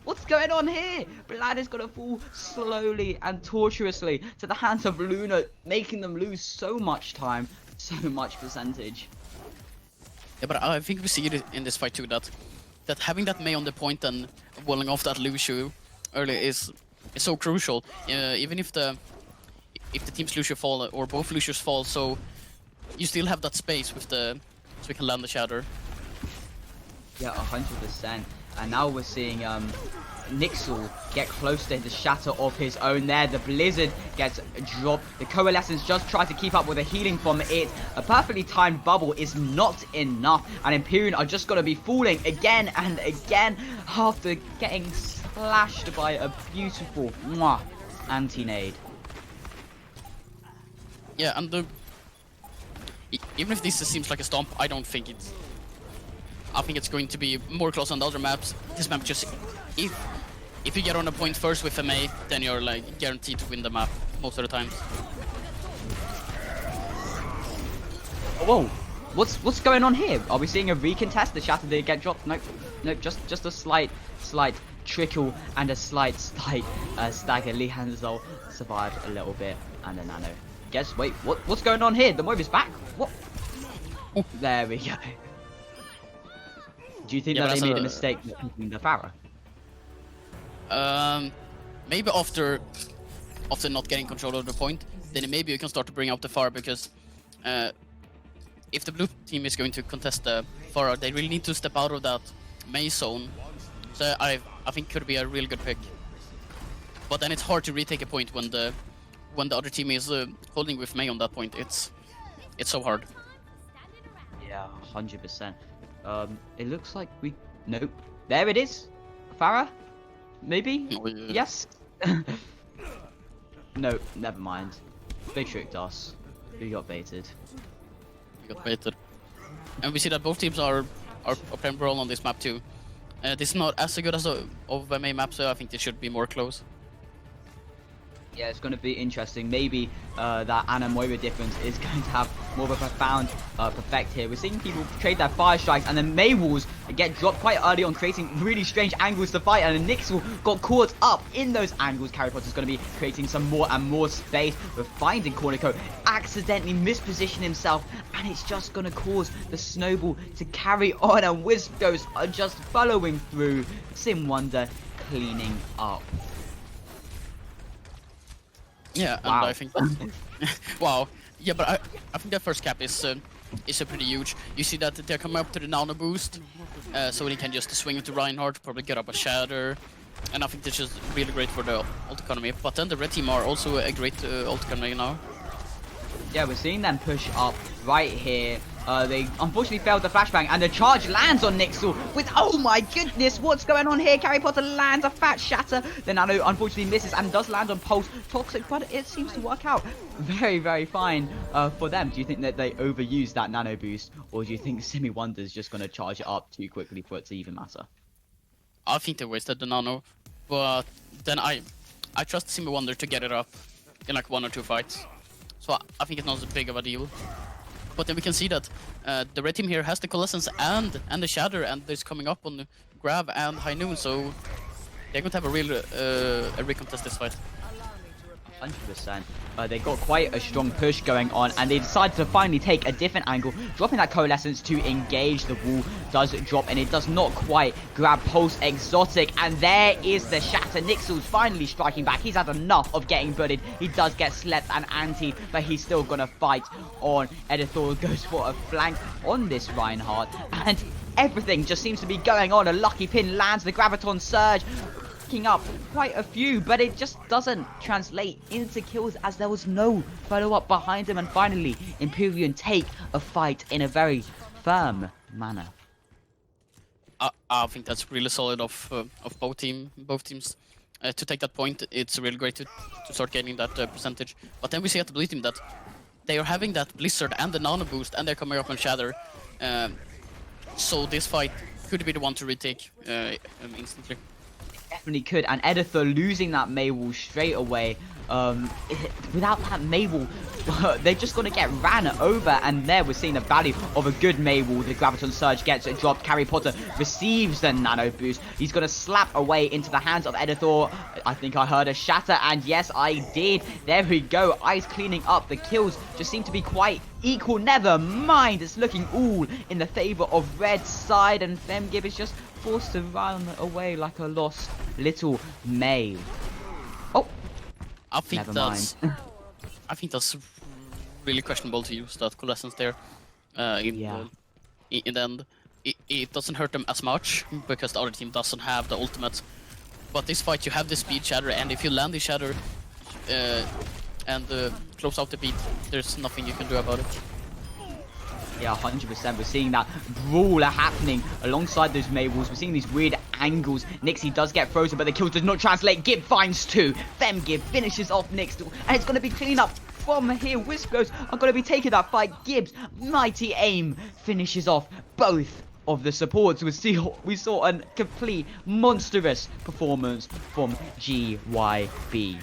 What's going on here? Vlad is going to fall slowly and tortuously to the hands of Luna, making them lose so much time, so much percentage. Yeah, but I think we see it in this fight too, that having that Mei on the point and walling off that Lucio early is so crucial. Even if the team's Lucio fall or both Lucios fall, so you still have that space with so we can land the shatter. Yeah, 100%. And now we're seeing Nixel get close to the shatter of his own there. The Blizzard gets dropped. The Coalescence just tries to keep up with the healing from it. A perfectly timed bubble is not enough. And Empyrean are just going to be falling again and again after getting slashed by a beautiful anti-nade. Yeah, and even if this seems like a stomp, I don't think it's... I think it's going to be more close on the other maps. This map just... If you get on a point first with a Mei, then you're like guaranteed to win the map most of the times. Whoa! What's going on here? Are we seeing a recontest? The shatter did get dropped? Nope. Nope, just a slight trickle and a slight stagger. Lee Hanzo survived a little bit, and a nano. Wait, what's going on here? The Moib is back? What? Oh, there we go. Do you think that they made a mistake picking the Pharah? Maybe after not getting control of the point, then maybe you can start to bring out the Pharah, because if the blue team is going to contest the Pharah, they really need to step out of that Mei zone. So I think could be a really good pick. But then it's hard to retake a point when the other team is holding with Mei on that point. It's so hard. Yeah, 100%. It looks like nope. There it is. Pharah? Maybe? Oh, yeah. Yes? No, never mind. They tricked us. We got baited. We got baited. And we see that both teams are playing brawl on this map too. This is not as good as of a Mei map, so I think this should be more close. Yeah, it's going to be interesting. Maybe that Ana Moira difference is going to have more of a profound effect here. We're seeing people trade their fire strikes, and then Mei walls get dropped quite early on, creating really strange angles to fight. And Nixel got caught up in those angles. Harry Potter's going to be creating some more and more space. We're finding Cornico accidentally misposition himself, and it's just going to cause the snowball to carry on. And Wisps are just following through. Sim Wonder cleaning up. Yeah, wow. And I think wow. Yeah, but I think that first cap is pretty huge. You see that they're coming up to the nano boost, so they can just swing into Reinhardt, probably get up a shatter, and I think this is really great for the ult economy. But then the red team are also a great ult economy now. Yeah, we're seeing them push up right here. They unfortunately failed the flashbang, and the charge lands on Nixel with, oh my goodness, what's going on here? Harry Potter lands a fat shatter. The nano unfortunately misses and does land on Pulse Toxic, but it seems to work out very, very fine for them. Do you think that they overused that nano boost, or do you think Simi Wonder's just going to charge it up too quickly for it to even matter? I think they wasted the nano, but then I trust Simi Wonder to get it up in like 1 or 2 fights. So I think it's not as big of a deal. But then we can see that the red team here has the Coalescence and the Shatter, and it's coming up on Grab and High Noon, so they're going to have a real recontest this fight. 100%. They got quite a strong push going on, and they decided to finally take a different angle, dropping that Coalescence to engage. The wall does drop, and it does not quite grab Pulse Exotic, and there is the Shatter. Nixel's finally striking back. He's had enough of getting bullied. He does get slept and anti, but he's still gonna fight on. Edithor goes for a flank on this Reinhardt, and everything just seems to be going on. A lucky pin lands, the Graviton Surge up quite a few, but it just doesn't translate into kills as there was no follow-up behind him. And finally, Empyrean take a fight in a very firm manner. I think that's really solid of both teams. to take that point. It's really great to start gaining that percentage. But then we see at the blue team that they are having that Blizzard and the Nano boost, and they're coming up on Shatter. So this fight could be the one to retake instantly. Definitely could, and Editha losing that Maywall straight away. Without that Maywall, they're just going to get ran over, and there we're seeing the value of a good Maywall. The Graviton Surge gets it dropped. Harry Potter receives the Nano boost. He's going to slap away into the hands of Edithor. I think I heard a shatter, and yes, I did. There we go. Ice cleaning up. The kills just seem to be quite equal. Never mind. It's looking all in the favor of red side, and Femgib is just forced to run away like a lost little May. Oh, I think never that's mind. I think that's really questionable to use that Coalescence there. In the end, it doesn't hurt them as much because the other team doesn't have the ultimate. But this fight, you have the speed shatter, and if you land the shatter and close out the beat, there's nothing you can do about it. Yeah, 100%. We're seeing that brawler happening alongside those Maywalls. We're seeing these weird angles. Nixie does get frozen, but the kill does not translate. Gib finds two. Femgib finishes off Nixie, and it's going to be clean up from here. Wisps are going to be taking that fight. Gibbs' mighty aim finishes off both of the supports. We saw a complete monstrous performance from GYB.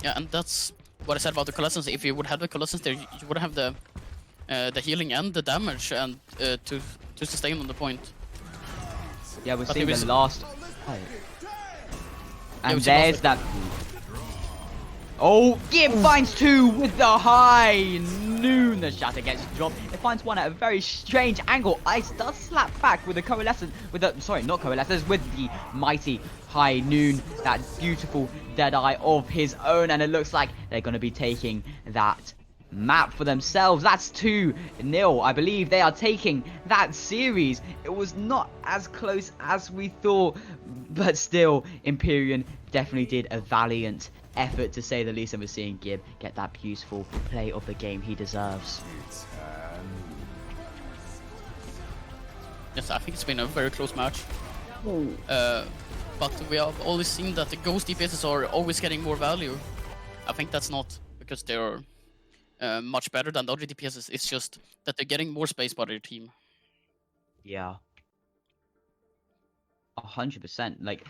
Yeah, and that's what I said about the Coalescence. If you would have the Coalescence there, you would have the healing and the damage, and to sustain on the point. Yeah, we're But seeing it the was- last. And was there's about that. Oh, Gib finds two with the high noon. The shatter gets dropped. It finds one at a very strange angle. Ice does slap back with the coalescence. Sorry, not coalescence. With the mighty high noon. That beautiful dead eye of his own, and it looks like they're going to be taking that map for themselves. That's 2-0. I believe they are taking that series. It was not as close as we thought, but still, Empyrean definitely did a valiant effort, to say the least, and we're seeing Gib get that beautiful play of the game he deserves. Yes, I think it's been a very close match. But we have always seen that the Ghost DPSs are always getting more value. I think that's not because they're much better than the other DPSs. It's just that they're getting more space by their team. Yeah, 100%. Like,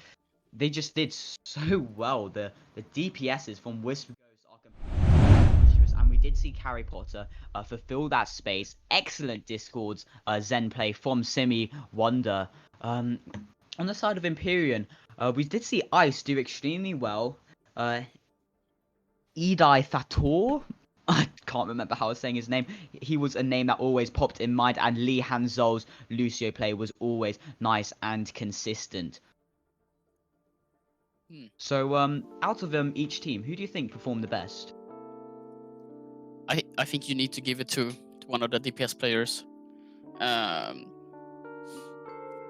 they just did so well. The DPSs from Wisps are completely, and we did see Harry Potter fulfill that space. Excellent Discords Zen play from Simi Wonder. On the side of Empyrean, we did see Ice do extremely well. Edai Thator, I can't remember how I was saying his name. He was a name that always popped in mind, and Lee Hanzol's Lucio play was always nice and consistent. So, out of each team, who do you think performed the best? I think you need to give it to one of the DPS players.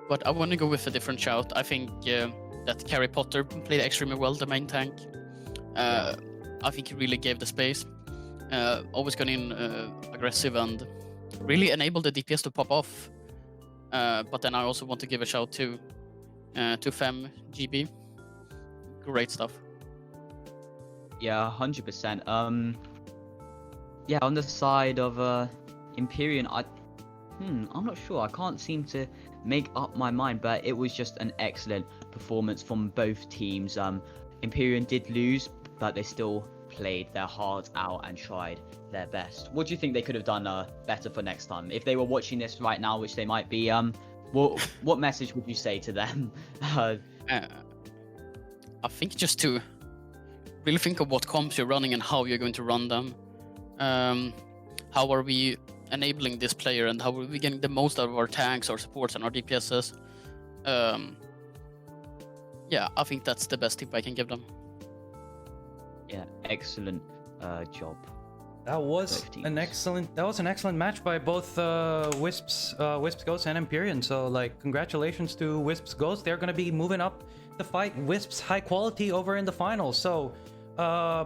But I want to go with a different shout. I think that Harry Potter played extremely well, the main tank. I think he really gave the space. Always gone in aggressive and really enabled the DPS to pop off. But then I also want to give a shout to Fem GB. Great stuff. Yeah, 100%. Yeah, on the side of Empyrean, I'm not sure. I can't seem to make up my mind, but it was just an excellent performance from both teams. Empyrean did lose, but they still played their hearts out and tried their best. What do you think they could have done better for next time? If they were watching this right now, which they might be, what message would you say to them? I think just to really think of what comps you're running and how you're going to run them. How are we enabling this player, and how are we getting the most out of our tanks, our supports, and our DPSs? Yeah, I think that's the best tip I can give them. Yeah, excellent job. That was an excellent match by both Wisps Ghost and Empyrean. So, like, congratulations to Wisps Ghost. They're gonna be moving up to fight Wisps High Quality over in the finals. So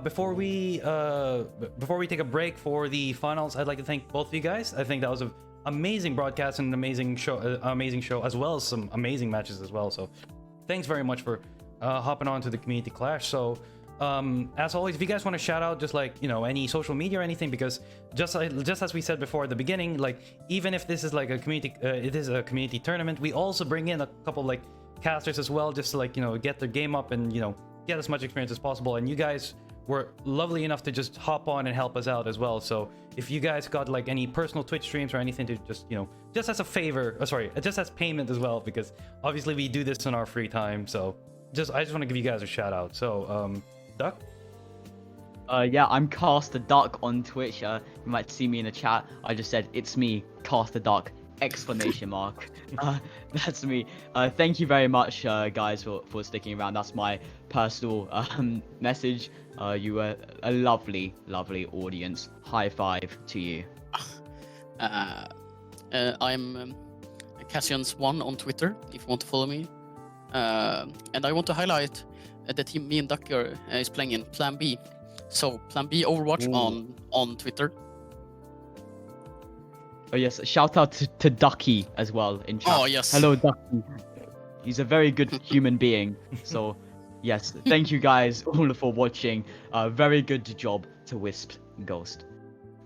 before we take a break for the finals, I'd like to thank both of you guys. I think that was an amazing broadcast and an amazing show, as well as some amazing matches as well. So thanks very much for hopping on to the community clash. So as always, if you guys want to shout out just like, you know, any social media or anything, because just as we said before at the beginning, like even if this is like a community, it is a community tournament, we also bring in a couple like casters as well, just to like, you know, get their game up and, you know, get as much experience as possible. And you guys were lovely enough to just hop on and help us out as well. So if you guys got like any personal Twitch streams or anything to just, you know, just as a favor, just as payment as well, because obviously we do this in our free time. So I just want to give you guys a shout out. So Duck? Yeah, I'm Cast the Duck on Twitch. You might see me in the chat. I just said, it's me, Cast the Duck, exclamation mark. That's me. Thank you very much, guys, for sticking around. That's my personal message. You were a lovely, lovely audience. High five to you. I'm Cassians1 on Twitter, if you want to follow me. And I want to highlight the team me and Duck is playing in, Plan B. So, Plan B Overwatch on Twitter. Oh yes, shout out to Ducky as well in chat. Oh yes. Hello Ducky. He's a very good human being. So, yes, thank you guys all for watching. Very good job to Wisps Ghost.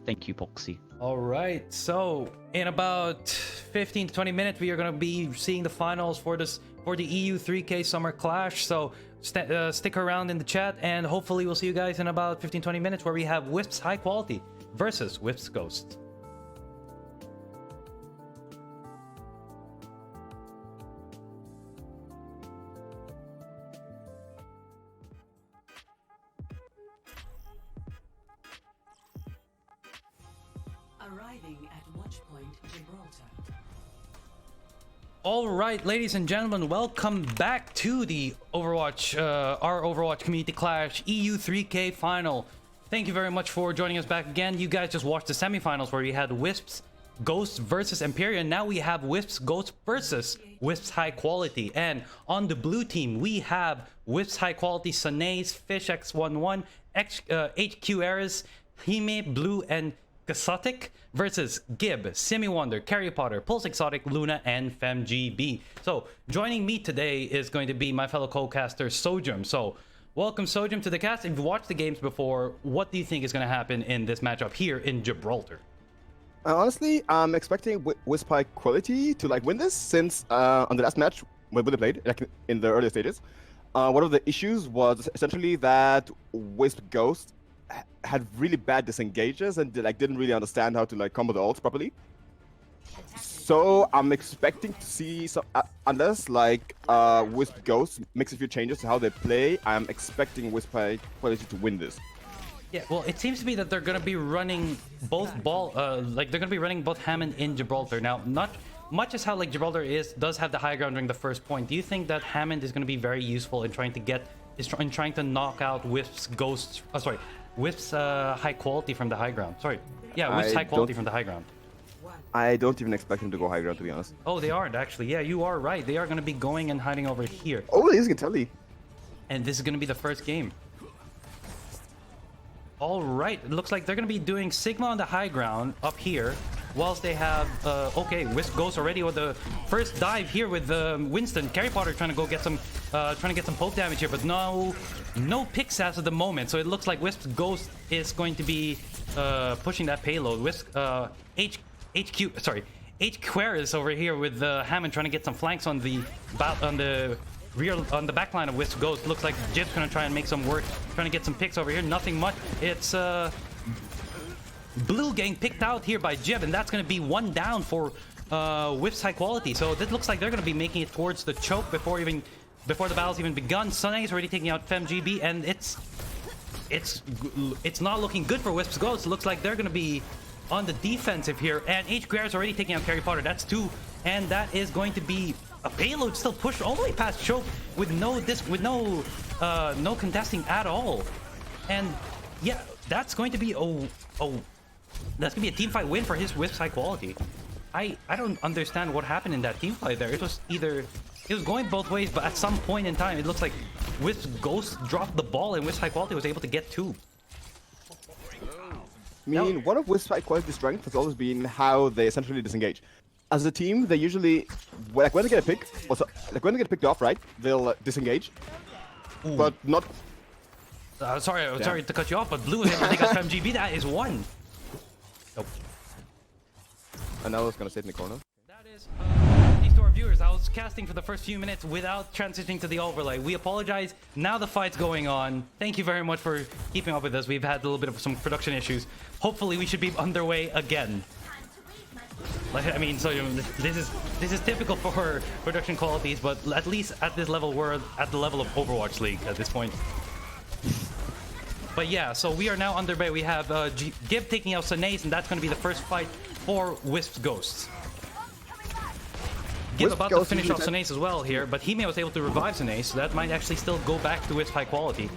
Thank you, Poxy. All right, so in about 15 to 20 minutes, we are going to be seeing the finals for the EU 3K Summer Clash. So stick around in the chat, and hopefully we'll see you guys in about 15-20 minutes, where we have Wisps High Quality versus Wisps Ghost. Arriving at Watchpoint Gibraltar. All right, ladies and gentlemen, welcome back to the Overwatch, our Overwatch Community Clash EU 3K Final. Thank you very much for joining us back again. You guys just watched the semifinals where we had Wisps Ghost versus Empyrean. Now we have Wisps Ghost versus Wisps High Quality. And on the blue team, we have Wisps High Quality, Sanays, Fish X11, HQ Eris, Hime, Blue, and Exotic versus Gib, Simi Wonder, Carry Potter, Pulse Exotic, Luna, and FemGB. So joining me today is going to be my fellow co-caster Sojum. So welcome Sojum to the cast. If you've watched the games before, what do you think is going to happen in this matchup here in Gibraltar? Honestly, I'm expecting Wisp High Quality to like win this, since on the last match when they played, like in the earlier stages, one of the issues was essentially that Wisp Ghost had really bad disengages and like didn't really understand how to like combo the ults properly. So I'm expecting to see some, unless like Wisp Ghost makes a few changes to how they play, I'm expecting Wisp High Quality to win this. Yeah, well, it seems to be that they're going to be running both they're going to be running both Hammond in Gibraltar. Now, not much as how like Gibraltar does have the high ground during the first point. Do you think that Hammond is going to be very useful in trying to knock out Wisps Ghosts? Wisps High Quality from the high ground. Wisps High Quality from the high ground. I don't even expect him to go high ground, to be honest. Oh, they aren't actually. Yeah, you are right. They are going to be going and hiding over here. Oh, he's gonna tell you. And this is going to be the first game. All right, it looks like they're going to be doing Sigma on the high ground up here, whilst they have okay, Wisp goes already with the first dive here with Winston. Carry Potter trying to go get some poke damage here, but no picks at the moment. So it looks like Wisp Ghost is going to be pushing that payload. Wisp HQ is over here with Hammond trying to get some flanks on the back line of Wisp Ghost. Looks like Jib's gonna try and make some work, trying to get some picks over here. Nothing much. It's Blue getting picked out here by Jib, and that's gonna be one down for Wisps High Quality. So this looks like they're gonna be making it towards the choke before the battle's even begun. Sunny's already taking out FemGB, and it's not looking good for Wisps Ghost. It looks like they're gonna be on the defensive here, and HQR is already taking out Carry Potter. That's two, and that is going to be a payload still pushed all the way past choke with no contesting at all. And yeah, that's going to be that's gonna be a team fight win for his Wisps High Quality. I don't understand what happened in that team fight there. It was going both ways, but at some point in time it looks like Wisps Ghost dropped the ball and Wisps High Quality was able to get two. I mean, one of Wisp High Quality's strength has always been how they essentially disengage. As a team, they usually, like when they get a pick, when they get picked off, right, they'll disengage. but not. Sorry to cut you off, but blue is able to take out FMGB. That is one. Nope. And now it's gonna sit in the corner. That is these to our viewers. I was casting for the first few minutes without transitioning to the overlay. We apologize. Now the fight's going on. Thank you very much for keeping up with us. We've had a little bit of some production issues. Hopefully we should be underway again. Like, I mean, so this is typical for production qualities, but at least at this level, we're at the level of Overwatch League at this point. But yeah, so we are now underway. We have Gib taking out Sanace, and that's going to be the first fight for Wisps Ghosts. Gib about to finish off Sanace as well here, but Hime was able to revive Sanace, so that might actually still go back to Wisp high quality.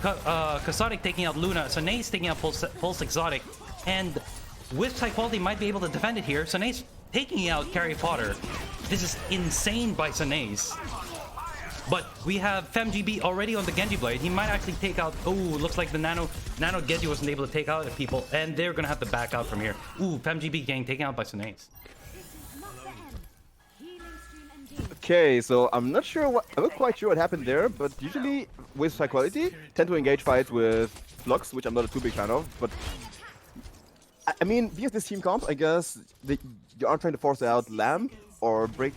Kasadik taking out Luna, Sanace taking out Pulse Exotic, and Wisp high quality might be able to defend it here. Sanace taking out Carrie Potter. This is insane by Sanace. But we have FemGB already on the Genji blade. He might actually take out... Oh, looks like the Nano Genji wasn't able to take out people, and they're gonna have to back out from here. Ooh, FemGB getting taken out by Sanace. Okay, so I'm not quite sure what happened there, but usually with high quality tend to engage fights with Flux, which I'm not a too big fan of. But I mean, because this team comp, I guess you aren't trying to force out Lamb or break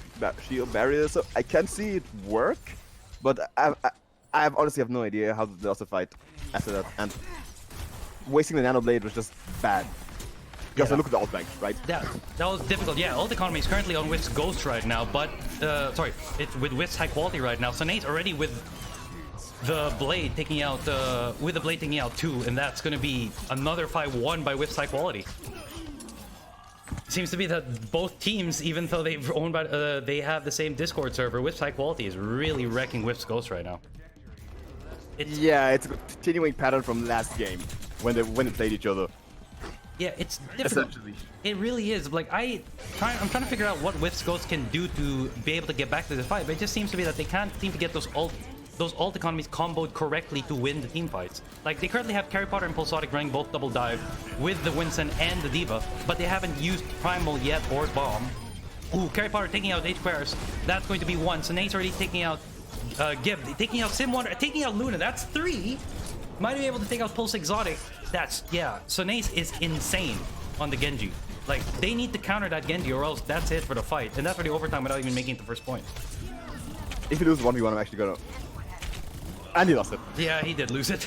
shield barriers, so I can see it work. But I honestly have no idea how to lost the fight after that, and wasting the Nano Blade was just bad. Because look at the ult bank, right? Yeah, that was difficult. Yeah, ult economy is currently on Wisps Ghost right now, but sorry, it's with Wisps high quality right now. Sanace already with the blade taking out two, and that's going to be another fight won by Wisps high quality. Seems to be that both teams, even though they have the same Discord server, Wisps high quality is really wrecking Wisps Ghost right now. Yeah, it's a continuing pattern from last game when they played each other. Yeah, it's difficult. It really is. Like I'm trying to figure out what Wisps Ghost can do to be able to get back to the fight, but it just seems to be that they can't seem to get those ult economies comboed correctly to win the team fights. Like, they currently have Carrie Potter and Pulsonic running both double dive with the Winston and the D.Va, but they haven't used Primal yet or Bomb. Ooh, Carrie Potter taking out H-Squares. That's going to be one. Sanace already taking out Gib, taking out Simwander, taking out Luna. That's three. Might be able to take out Pulse Exotic. That's, yeah, Sanace is insane on the Genji. Like, they need to counter that Genji or else that's it for the fight. And that's for the overtime without even making it the first point. If you lose 1v1, I'm actually gonna... And he lost it. Yeah, he did lose it.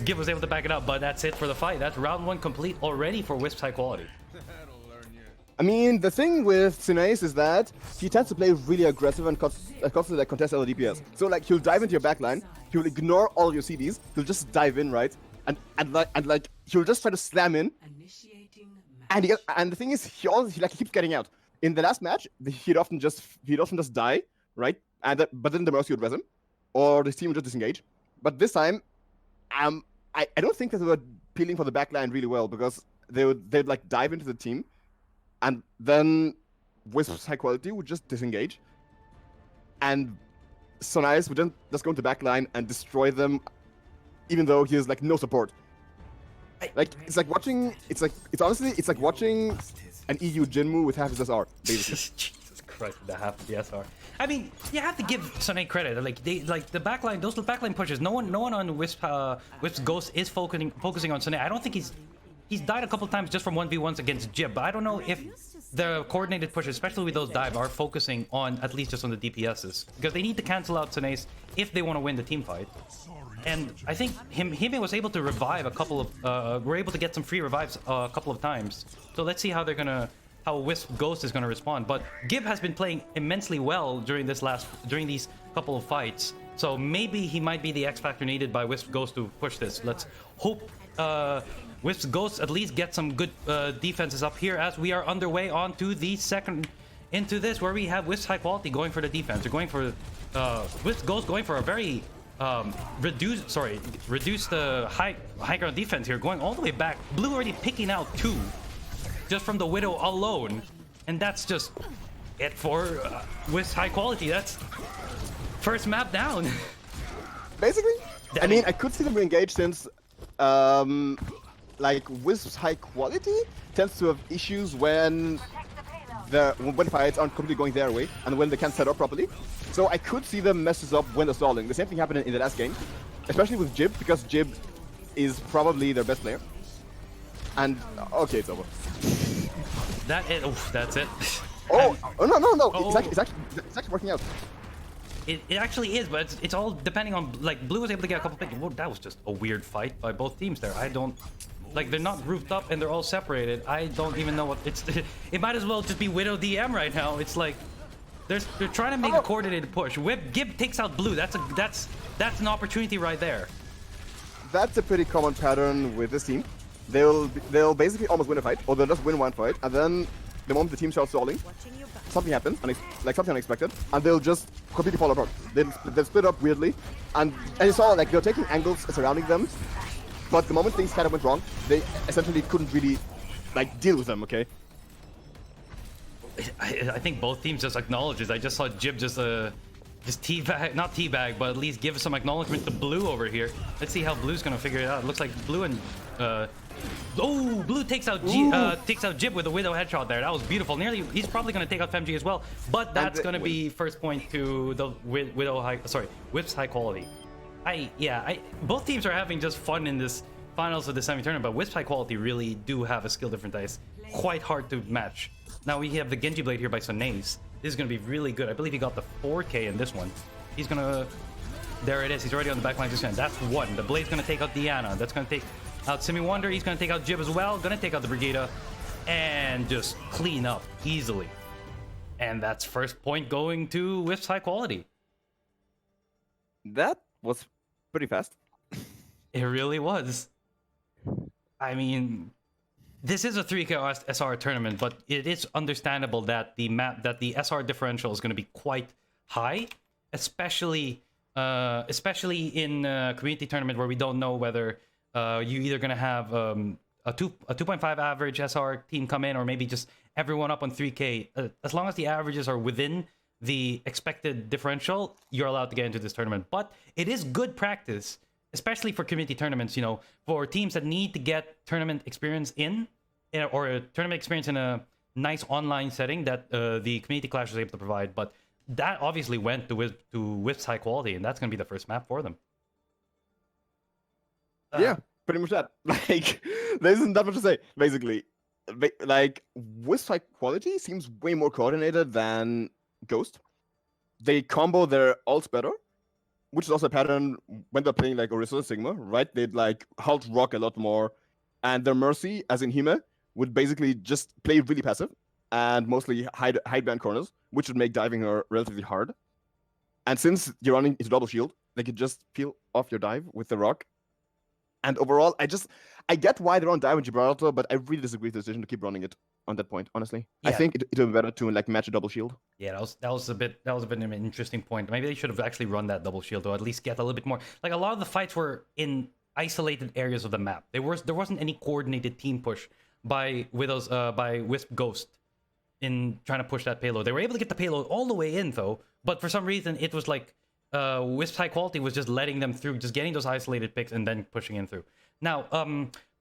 Gib was able to back it up, but that's it for the fight. That's round one complete already for Wisps high quality. I mean, the thing with Sinace is that he tends to play really aggressive and constantly like contest all the DPS. So like he'll dive into your backline, he'll ignore all your CDs, he'll just dive in, right? And he'll just try to slam in. And the thing is, he keeps getting out. In the last match, he'd often just die, right? And but then the Mercy would res him, or the team would just disengage. But this time, I don't think that they were peeling for the backline really well, because they'd like dive into the team, and then Wisps high quality would just disengage, and Sonias would then just go into backline and destroy them, even though he has like no support. Like it's like watching it's like watching an EU Jinmu with half his SR, basically. Jesus Christ, the half of the SR. I mean, you have to give Sunny credit. Like the backline, those backline pushes. No one on Wisps Ghost is focusing on Sunny. I don't think he's died a couple times just from 1v1s against Jib, but I don't know if the coordinated pushes, especially with those dive, are focusing on at least just on the DPSs, because they need to cancel out Sunace if they want to win the team fight. And I think Hime was able to revive a couple of we're able to get some free revives a couple of times. So let's see how Wisp Ghost is gonna respond. But Gib has been playing immensely well during these couple of fights. So maybe he might be the X factor needed by Wisp Ghost to push this. Let's hope Wisp Ghost at least get some good defenses up here as we are underway onto the second into this, where we have Wisp high quality going for the defense. They're going for Wisp Ghost going for a very reduced high ground defense here, going all the way back. Blue already picking out 2 just from the Widow alone, and that's just it for Wisp high quality. That's first map down. Basically, I mean, I could see them re-engage since like Wisp's high quality tends to have issues when fights aren't completely going their way and when they can't set up properly. So I could see them mess this up when they're stalling. The same thing happened in the last game, especially with Jib, because Jib is probably their best player. And okay, it's over. That's it. Oh, no! Oh. It's actually working out. It actually is, but it's all depending on, like, Blue was able to get a couple picks. Whoa, that was just a weird fight by both teams there. I don't, like, they're not grouped up and they're all separated. I don't even know what it's. It might as well just be Widow DM right now. It's like they're trying to make a coordinated push. Gib takes out Blue. That's an opportunity right there. That's a pretty common pattern with this team. They'll basically almost win a fight, or they'll just win one fight, and then the moment the team starts stalling, something happens, like something unexpected, and they'll just completely fall apart. They'll split up weirdly, and you saw, like, they're taking angles surrounding them, but the moment things kind of went wrong, they essentially couldn't really, like, deal with them, okay? I think both teams just acknowledges. I just saw Jib just teabag, not teabag, but at least give some acknowledgement to Blue over here. Let's see how Blue's gonna figure it out. It looks like Blue and Blue takes out Jib with a Widow headshot there. That was beautiful. Nearly, he's probably gonna take out FemG as well. But that's gonna be first point to the Wisps high quality. Both teams are having just fun in this finals of the semi-tournament, but Wisps high quality really do have a skill difference that is quite hard to match. Now we have the Genji Blade here by Sonaze. This is going to be really good. I believe he got the 4K in this one. He's going to... There it is. He's already on the back line. That's one. The Blade's going to take out Diana. That's going to take out Simi Wonder. He's going to take out Jib as well. Going to take out the Brigida. And just clean up easily. And that's first point going to Wisps high quality. That was pretty fast. It really was. I mean... This is a 3K SR tournament, but it is understandable that the SR differential is going to be quite high, especially in a community tournament where we don't know whether you either going to have a 2.5 average SR team come in, or maybe just everyone up on 3K. As long as the averages are within the expected differential, you're allowed to get into this tournament. But it is good practice, especially for community tournaments, you know, for teams that need to get tournament experience or a tournament experience in a nice online setting that the community clash was able to provide. But that obviously went to Wisps high quality, and that's going to be the first map for them. Yeah, pretty much that. Like, there isn't that much to say, basically. Like, Wisps high quality seems way more coordinated than Ghost. They combo their ults better, which is also a pattern when they're playing like Orisa and Sigma, right? They'd like halt rock a lot more, and their Mercy, as in Hime, would basically just play really passive and mostly hide behind corners, which would make diving her relatively hard. And since you're running into double shield, they could just peel off your dive with the rock. And overall, I get why they're on dive in Gibraltar, but I really disagree with the decision to keep running it on that point, honestly. Yeah. I think it would be better to like match a double shield. Yeah, that was a bit of an interesting point. Maybe they should have actually run that double shield, or at least get a little bit more. Like, a lot of the fights were in isolated areas of the map. There wasn't any coordinated team push by Wisp Ghost in trying to push that payload. They were able to get the payload all the way in though, but for some reason it was like Wisp high quality was just letting them through, just getting those isolated picks and then pushing in through. Now,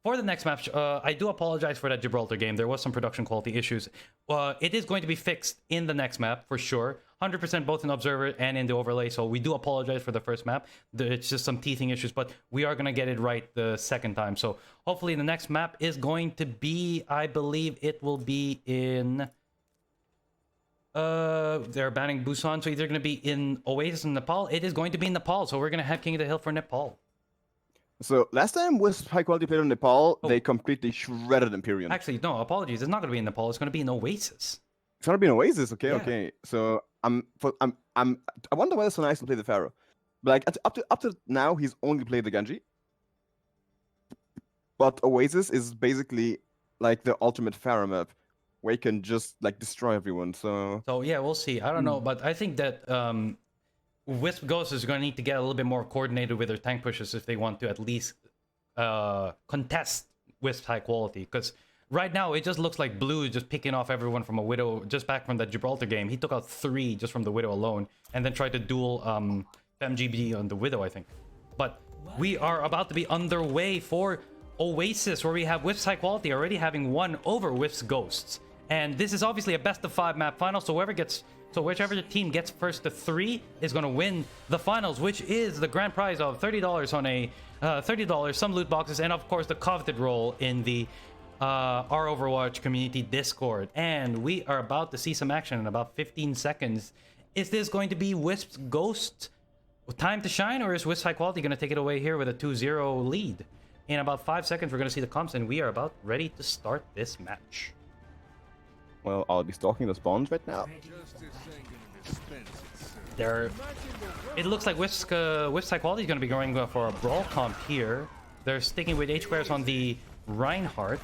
for the next match, I do apologize for that Gibraltar game. There was some production quality issues. It is going to be fixed in the next map for sure. 100% both in Observer and in the overlay. So we do apologize for the first map. It's just some teething issues, but we are going to get it right the second time. So hopefully the next map is going to be, I believe it will be in... they're banning Busan, so either going to be in Oasis in Nepal. It is going to be in Nepal, so we're going to have King of the Hill for Nepal. So last time Wisp high quality played in Nepal, they completely shredded Empyrean. Actually, no, apologies. It's not going to be in Nepal. It's going to be in Oasis. It's going to be in Oasis. Okay, yeah. Okay. So I wonder whether it's so nice to play the Pharaoh. But like up to now, he's only played the Genji. But Oasis is basically like the ultimate Pharaoh map, where you can just like destroy everyone. So yeah, we'll see. I don't know, but I think that Wisp Ghost is going to need to get a little bit more coordinated with their tank pushes if they want to at least contest Wisp high quality. Because right now it just looks like Blue is just picking off everyone from a Widow. Just back from that Gibraltar game, he took out 3 just from the Widow alone, and then tried to duel MGB on the Widow, I think. But we are about to be underway for Oasis, where we have Wisps high quality already having won over Wisps Ghosts. And this is obviously a best of 5 map final, so whichever team gets first to 3 is going to win the finals, which is the grand prize of $30 on a $30, some loot boxes, and of course the coveted role in the our Overwatch community Discord. And we are about to see some action in about 15 seconds. Is this going to be Wisps Ghost time to shine, or is Wisps High Quality going to take it away here with a 2-0 lead? In about 5 seconds, we're going to see the comps, and we are about ready to start this match. Well, I'll be stalking the spawns right now. It looks like Wisps High Quality is going to be going for a brawl comp here. They're sticking with H-squares on the Reinhardt.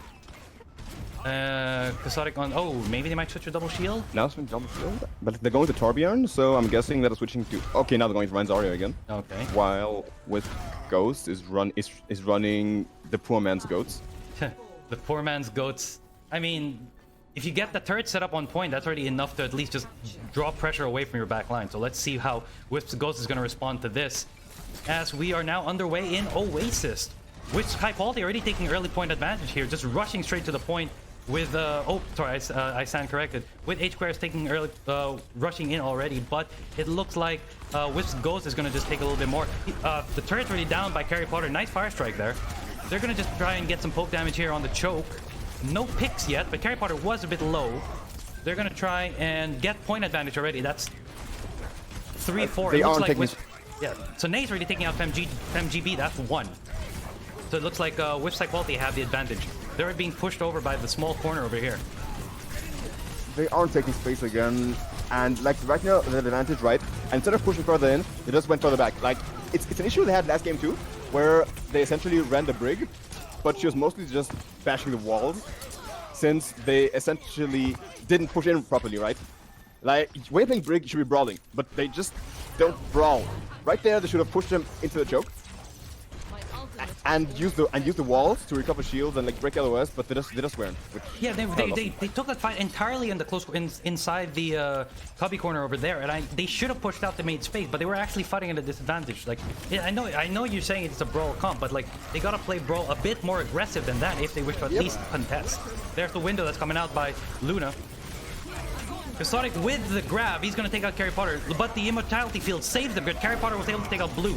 Casotic on... Oh, maybe they might switch to double shield? Now it's been double shield, but they're going to Torbjorn, so I'm guessing that they're switching to... Okay, now they're going to Ryan Zarya again. Okay. While with Ghost is running the poor man's goats. The poor man's goats. I mean, if you get the turret set up on point, that's already enough to at least just draw pressure away from your back line. So let's see how Wisps Ghost is going to respond to this, as we are now underway in Oasis. Wisps High Quality already taking early point advantage here, just rushing straight to the point with oh sorry, I stand corrected, with H-squares taking early rushing in already, but it looks like Wisps Ghost is going to just take a little bit more. The turret's already down by Carry Potter. Nice fire strike there. They're going to just try and get some poke damage here on the choke. No picks yet, but Carry Potter was a bit low. They're going to try and get point advantage already. That's 3-4. They it looks aren't like taking... yeah, so Nate's already taking out FemGB. That's 1. So it looks like Wisps High Quality have the advantage. They're being pushed over by the small corner over here. They aren't taking space again, and like right now the advantage, right? And instead of pushing further in, they just went further back. Like it's an issue they had last game too, where they essentially ran the Brig, but she was mostly just bashing the walls, since they essentially didn't push in properly, right? Like when you're playing Brig, you should be brawling, but they just don't brawl. Right there, they should have pushed them into the choke. And use the walls to recover shields and like break LOS, but they just weren't. Yeah, they took that fight entirely in the close inside the cubby corner over there, and they should have pushed out the made space, but they were actually fighting at a disadvantage. Like, yeah, I know you're saying it's a brawl comp, but like they gotta play brawl a bit more aggressive than that if they wish to at least contest. There's the window that's coming out by Luna. Casotic with the grab, he's gonna take out Carry Potter, but the immortality field saves them. But Carry Potter was able to take out Blue.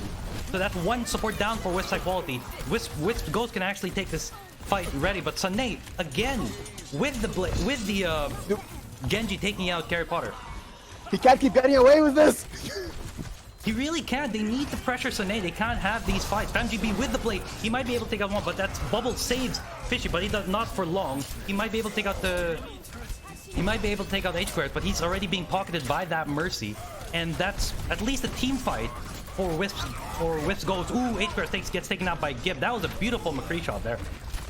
So that's 1 support down for Wisps High Quality. Wisp Ghost can actually take this fight ready, but Sunay again with the Genji taking out Carry Potter. He can't keep getting away with this. He really can't. They need to pressure Sunay. They can't have these fights. FemGB with the blade. He might be able to take out one, but that's Bubble saves Fishy, but he does not for long. He might be able to take out the... He might be able to take out H-squares, but he's already being pocketed by that Mercy. And that's at least a team fight for Wisps Ghost. Ooh, H-squares gets taken out by Gib. That was a beautiful McCree shot there.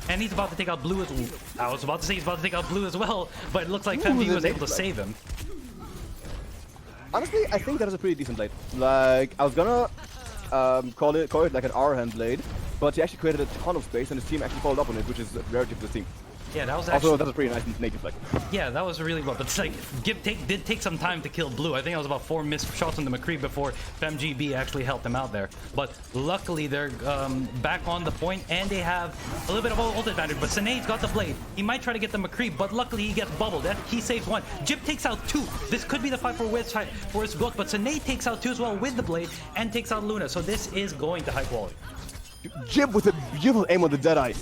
And he's about to take out Blue as well. I was about to say he's about to take out Blue as well, but it looks like FemG was able to save him. Honestly, I think that is a pretty decent blade. Like, I was gonna call it like an R-hand blade, but he actually created a ton of space and his team actually followed up on it, which is a rarity for the team. Yeah, that was actually... Also, that's a pretty nice native flag. Yeah, that was really well. But it's like, Gib did take some time to kill Blue. I think it was about 4 missed shots on the McCree before FemGB actually helped him out there. But luckily, they're back on the point, and they have a little bit of ult advantage. But Sanae's got the blade. He might try to get the McCree, but luckily he gets bubbled. He saves 1. Jib takes out 2. This could be the fight for Wisps Ghost, but Sanae takes out 2 as well with the blade, and takes out Luna. So this is going to high quality. Jib with a beautiful aim on the Deadeye.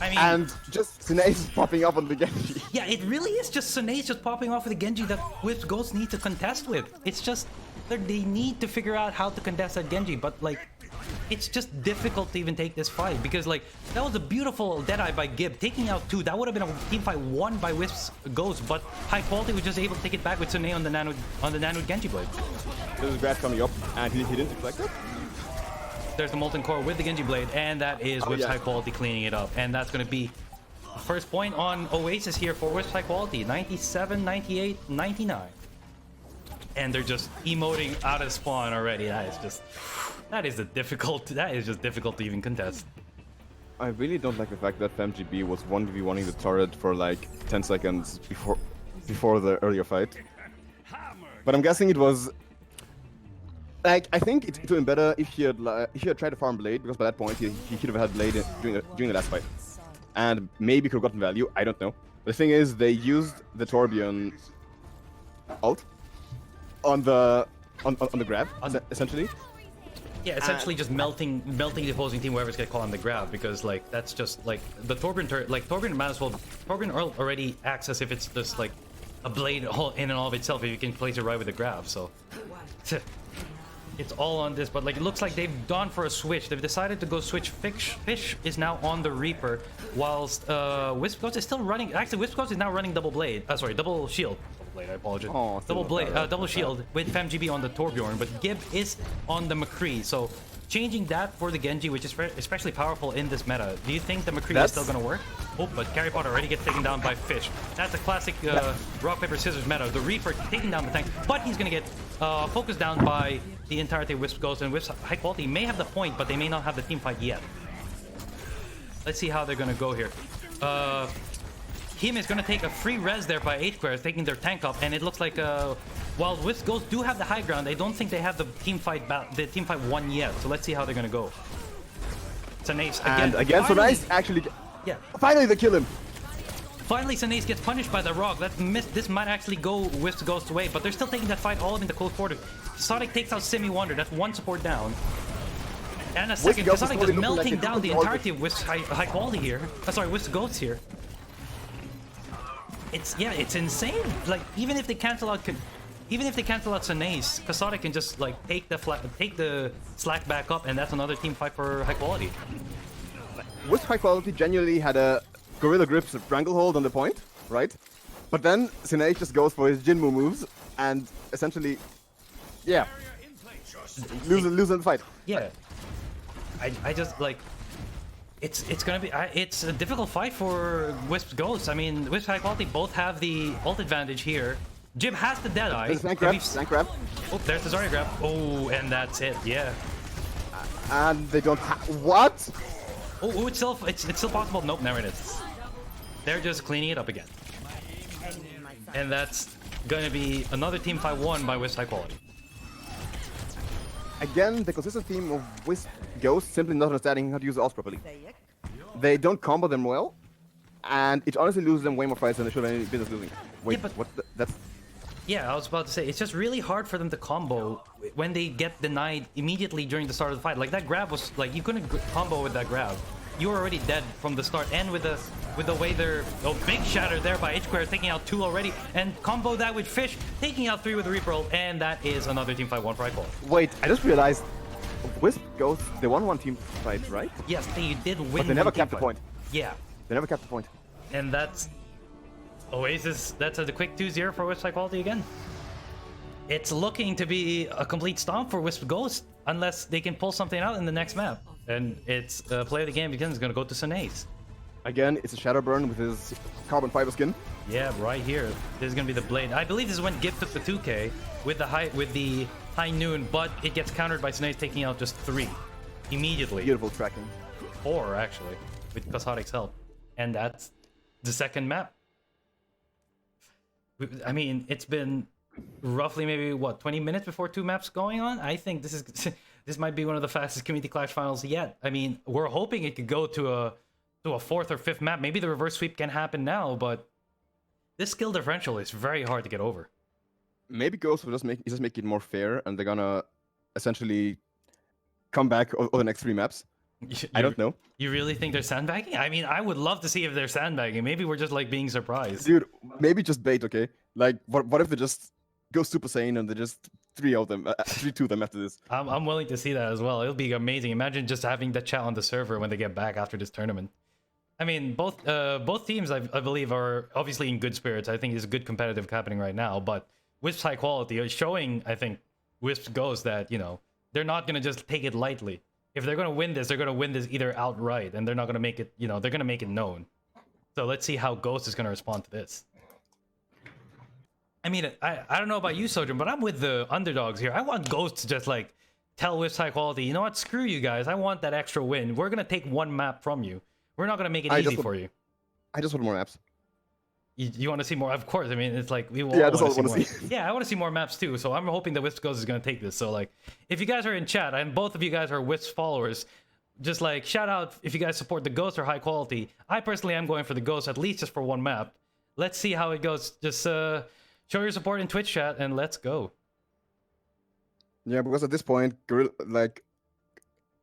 I mean, and just Sune's popping up on the Genji. Yeah, it really is just Sune's just popping off with the Genji that Wisps Ghost need to contest with. It's just they need to figure out how to contest that Genji, but like it's just difficult to even take this fight because like that was a beautiful Deadeye by Gib taking out 2. That would have been a team fight won by Wisps Ghost, but high quality was just able to take it back with Sune on the nano Genji blade. There's a grab coming up, and he didn't deflect it. There's the Molten Core with the Genji blade, and that is Wisps High Quality cleaning it up. And that's going to be the first point on Oasis here for Wisps High Quality. 97, 98, 99. And they're just emoting out of spawn already. That is just difficult to even contest. I really don't like the fact that FemGB was 1v1ing the turret for like 10 seconds before the earlier fight. But I'm guessing it was... Like, I think it would have been better if he had tried to farm Blade, because by that point he could have had Blade during the last fight. And maybe could have gotten value, I don't know. The thing is, they used the Torbjorn ult on the grab, essentially. Yeah, essentially just melting the opposing team, whoever's gonna call on the grab, because like that's just like the Torbjorn might as well. Torbjorn already acts as if it's just like a blade all in and all of itself if you can place it right with the grab. So it's all on this, but like it looks like they've gone for a switch. They've decided to go switch. Fish is now on the Reaper, whilst Wisp Ghost is still running. Actually, Wisp Ghost is now running double blade. Sorry, double shield. Double blade. I apologize. Oh, double blade, double shield with FemGB on the Torbjorn, but Gib is on the McCree. So changing that for the Genji, which is especially powerful in this meta. Do you think the McCree is still gonna work? Oh, but Carry Pot already gets taken down by Fish. That's a classic rock paper scissors meta. The Reaper taking down the tank, but he's gonna get focused down by the entirety of Wisp Ghost, and Wisps high quality may have the point, but they may not have the team fight yet. Let's see how they're gonna go here. Him is gonna take a free res there by H-Square, taking their tank up, and it looks like while Wisp Ghost do have the high ground, I don't think they have the team fight won yet. So let's see how they're gonna go. Sanace again. So nice actually. Yeah. Finally, they kill him. Finally, Sanace gets punished by the rock. This might actually go Wisp Ghost's way, but they're still taking that fight all in the close quarter. Sonic takes out Simi Wonder. That's one support down. And a second, Sonic is melting down the entirety of Wisp high quality here. Sorry, Wisp Ghosts here. It's insane. Like even if they cancel out Sanace, Kasada can just like take the slack back up, and that's another team fight for high quality. Wisp high quality genuinely had a Gorilla Grip's Stranglehold on the point, right? But then Sinae just goes for his Jinmu moves and essentially, yeah, loses the fight. Yeah, I just like it's gonna be it's a difficult fight for Wisp Ghosts. I mean, Wisp high quality both have the ult advantage here. Jib has the Deadeye. Flank grab. Oh, there's the Zarya grab. Oh, and that's it. Yeah. And they don't have what? Oh, it's still possible. Nope, never it is. They're just cleaning it up again. And that's gonna be another team fight won by Wisp high quality. Again, the consistent theme of Wisp Ghost simply not understanding how to use the ults properly. They don't combo them well, and it honestly loses them way more fights than they should have any business losing. Wait, yeah, but that's... Yeah, I was about to say, it's just really hard for them to combo when they get denied immediately during the start of the fight. Like that grab was like, you couldn't combo with that grab. You were already dead from the start, and with the way they're big shatter there by H-Square, taking out 2 already, and combo that with Fish, taking out 3 with the Reaper ult, and that is another team fight 1 for Eichel. Wait, I just realized Wisp Ghost, they won 1 team fight, right? Yes, they did win. But they never kept the point. Yeah. They never kept the point. And that's Oasis. That's the quick 2-0 for Wisp high quality again. It's looking to be a complete stomp for Wisp Ghost, unless they can pull something out in the next map. And it's play of the game begins. It's gonna go to Sanace. Again, it's a Shadowburn with his carbon fiber skin. Yeah, right here. This is gonna be the blade. I believe this is when Gift took the 2K with the high noon, but it gets countered by Sanace taking out just 3 immediately. Beautiful tracking. 4 actually, with Cosmetics help, and that's the second map. I mean, it's been roughly maybe what 20 minutes before 2 maps going on. I think this is this might be one of the fastest community clash finals yet. I mean, we're hoping it could go to a 4th or 5th map. Maybe the reverse sweep can happen now, but this skill differential is very hard to get over. Maybe Ghost will just make it more fair, and they're gonna essentially come back over the next 3 maps. I don't know. You really think they're sandbagging? I mean, I would love to see if they're sandbagging. Maybe we're just like being surprised. Dude, maybe just bait, okay? Like, what if they just go Super Saiyan and they just 3-2 them after this? I'm willing to see that as well. It'll be amazing. Imagine just having that chat on the server when they get back after this tournament. I mean, both teams, I believe, are obviously in good spirits. I think there's good competitive happening right now, but Wisps high quality is showing, I think, Wisps goes that, you know, they're not going to just take it lightly. If they're going to win this, they're going to win this either outright, and they're not going to make it, you know, they're going to make it known. So let's see how Ghost is going to respond to this. I mean, I don't know about you, Sojourn, but I'm with the underdogs here. I want Ghost to just, like, tell Wisps high quality, you know what, screw you guys. I want that extra win. We're going to take 1 map from you. We're not going to make it easy for you. I just want more maps. You want to see more? Of course. I mean, it's like we all that's all want I want to see more. Yeah, I want to see more maps too. So I'm hoping that Wisps Ghost is going to take this. So like, if you guys are in chat and both of you guys are Wisps followers, just like shout out if you guys support the Ghost or high quality. I personally am going for the Ghost at least just for 1 map. let's see how it goes. Just show your support in Twitch chat and let's go. Yeah, because at this point, like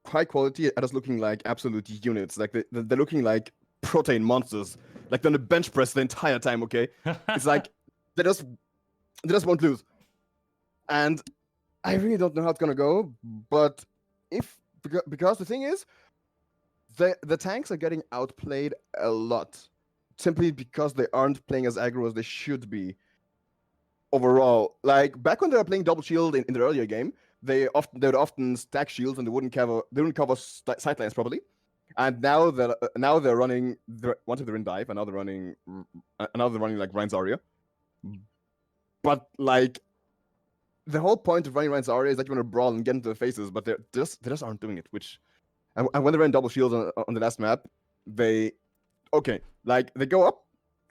high quality are just looking like absolute units. Like they're looking like protein monsters. Like they're on the bench press the entire time. Okay, it's like they just won't lose. And I really don't know how it's gonna go. But because the thing is, the tanks are getting outplayed a lot, simply because they aren't playing as aggro as they should be. Overall, like back when they were playing double shield in the earlier game, they would often stack shields and they wouldn't cover sidelines properly. And now they're running once they're in dive, and now they're running like Ryan's Aria. But like the whole point of running Ryan's Aria is that you want to brawl and get into the faces, but they just aren't doing it. And when they ran double shields on the last map, they go up,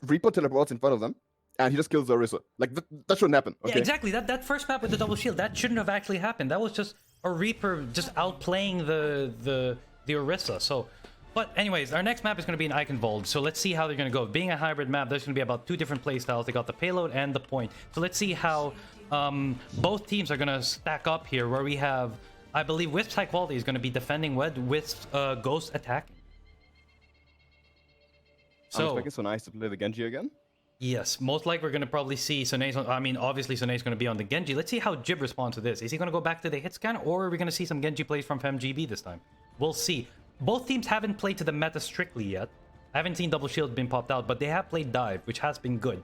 Reaper teleports in front of them, and he just kills the Orisa. Like that shouldn't happen. Okay? Yeah, exactly. That first map with the double shield, that shouldn't have actually happened. That was just a Reaper just outplaying the Orisa. So, but anyways, our next map is going to be in Eichenwalde. So let's see how they're going to go. Being a hybrid map, there's going to be about 2 different playstyles. They got the payload and the point. So let's see how both teams are going to stack up here. Where we have, I believe, Wisps high quality is going to be defending with Wisps Ghost attack. I'm expecting so nice to play the Genji again. Yes, most likely we're going to probably see Sone's. I mean, obviously Sone's going to be on the Genji. Let's see how Jib responds to this. Is he going to go back to the hit scan, or are we going to see some Genji plays from FemGB this time? We'll see. Both teams haven't played to the meta strictly yet. I haven't seen double shield been popped out, but they have played dive, which has been good.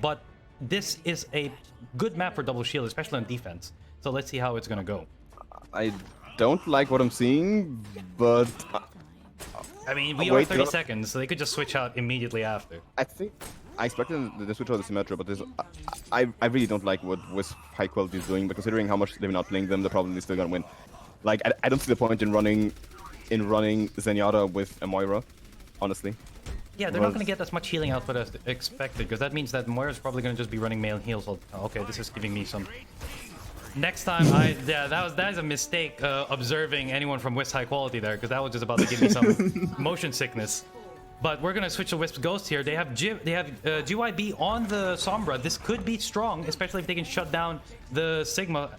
But this is a good map for double shield, especially on defense. So let's see how it's going to go. I don't like what I'm seeing, but I mean, we are 30 seconds, so they could just switch out immediately after. I expected the switch out of the Symmetra, but I really don't like what Wisp high quality is doing, because considering how much they've been outplaying them, they're probably still gonna win. Like I don't see the point in running Zenyatta with a Moira, honestly. Yeah, they're not going to get as much healing output as expected, because that means that Moira's probably going to just be running male heals all the time. Okay, this is giving me some. Next time, that is a mistake observing anyone from Wisp high quality there, because that was just about to give me some motion sickness. But we're gonna switch to Wisp Ghost here. They have GYB on the Sombra. This could be strong, especially if they can shut down the Sigma.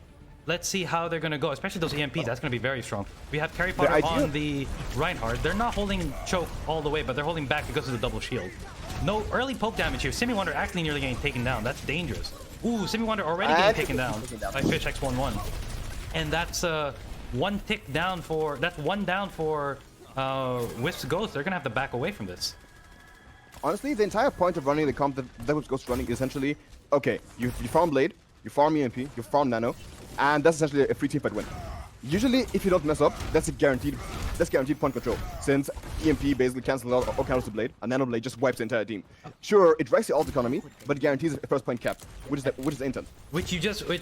Let's see how they're gonna go, especially those EMPs. That's gonna be very strong. We have Carry Potter on the Reinhardt. They're not holding choke all the way, but they're holding back because of the double shield. No early poke damage here. Simi Wonder actually nearly getting taken down. That's dangerous. Ooh, Simi Wonder already getting taken down by Fish X11. And that's one down for Wisps Ghost. They're gonna have to back away from this. Honestly, the entire point of running the comp that Wisps Ghost running is essentially, okay, you farm Blade, you farm EMP, you farm Nano, and that's essentially a free teamfight win. Usually, if you don't mess up, that's guaranteed point control, since EMP basically cancels out all counters to Blade, and Nano Blade just wipes the entire team. Sure, it wrecks the ult economy, but it guarantees a first point cap, which is the intent. Which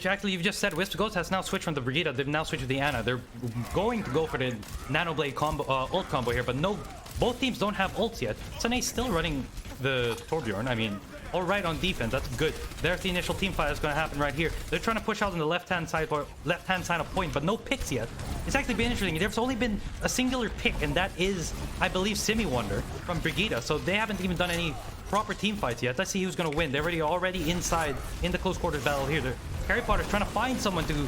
actually you've just said. Wisp Ghost has now switched from the Brigitte. They've now switched to the Ana. They're going to go for the Nano Blade combo, ult combo here, but no, both teams don't have ults yet. Sone's still running the Torbjorn. I mean, all right on defense. That's good. There's the initial team fight that's going to happen right here. They're trying to push out on the left-hand side of point, but no picks yet. It's actually been interesting. There's only been a singular pick, and that is, I believe, Simi Wonder from Brigitte. So they haven't even done any proper team fights yet. Let's see who's going to win. They're already inside in the close quarters battle here. Carry Potter's trying to find someone to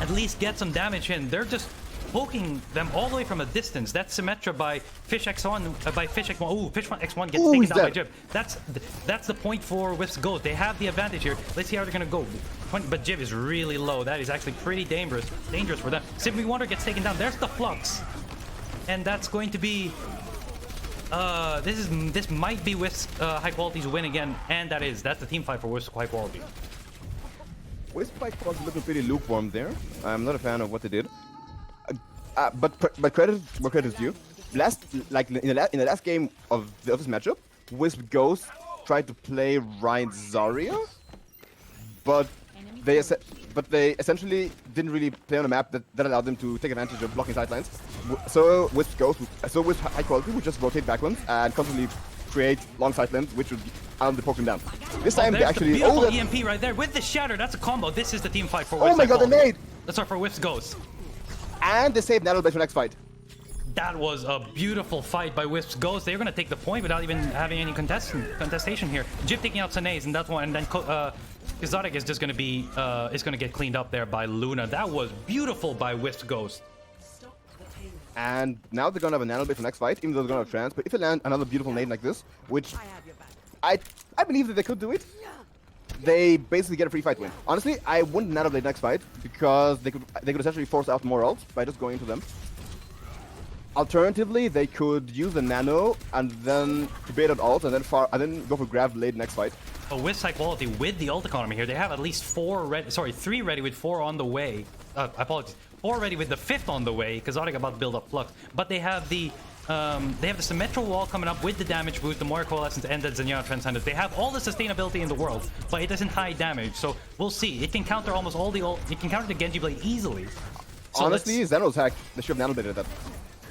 at least get some damage in. They're just poking them all the way from a distance. That's Symmetra by Fish X1 by Fish X1. Ooh, Fish X1 gets taken down by Jib. That's the point for Wisps Ghost. They have the advantage here. Let's see how they're gonna go. But Jib is really low. That is actually pretty dangerous for them. Simi Wonder gets taken down. There's the Flux, and that's going to be this might be Wisps high quality's win again, and that's the team fight for Wisps high quality. Wisp high quality looking pretty lukewarm there. I'm not a fan of what they did. But credit where credit is due. In the last game of this matchup, Wisp Ghost tried to play Ryan Zarya, but they essentially didn't really play on a map that allowed them to take advantage of blocking sidelines. So Wisp high quality would just rotate backwards and constantly create long sidelines, which would poke them down. This time they actually the beautiful EMP right there with the shatter. That's a combo. This is the team fight for Wisp. Oh my god, the nade! That's our for Wisps Ghost. And they saved Nano Blade for next fight. That was a beautiful fight by Wisps Ghost. They're gonna take the point without even having any contestation here. Jib taking out Sanaze, and that's one. And then Exotic is just gonna be is gonna get cleaned up there by Luna. That was beautiful by Wisps Ghost. And now they're gonna have a nano blade for next fight, even though they're gonna have trans. But if they land another beautiful nade like this, which I believe that they could do it, they basically get a free fight win. Honestly, I wouldn't nano blade next fight because they could essentially force out more ults by just going into them. Alternatively, they could use the nano and then bait on ult and then go for grab blade next fight. But with Eichenwalde, with the ult economy here, they have at least 3 ready with 4 on the way. Apologies. 4 ready with the 5th on the way. Exotic about to build up Flux, but they have the symmetrical wall coming up with the damage boost, the Moira Coalescence, and the Zenyatta Transcendence. They have all the sustainability in the world, but it doesn't high damage. So we'll see. It can counter almost all the ult. It can counter the Genji Blade easily. So honestly, Zeno's hack. They should have nano bladed that.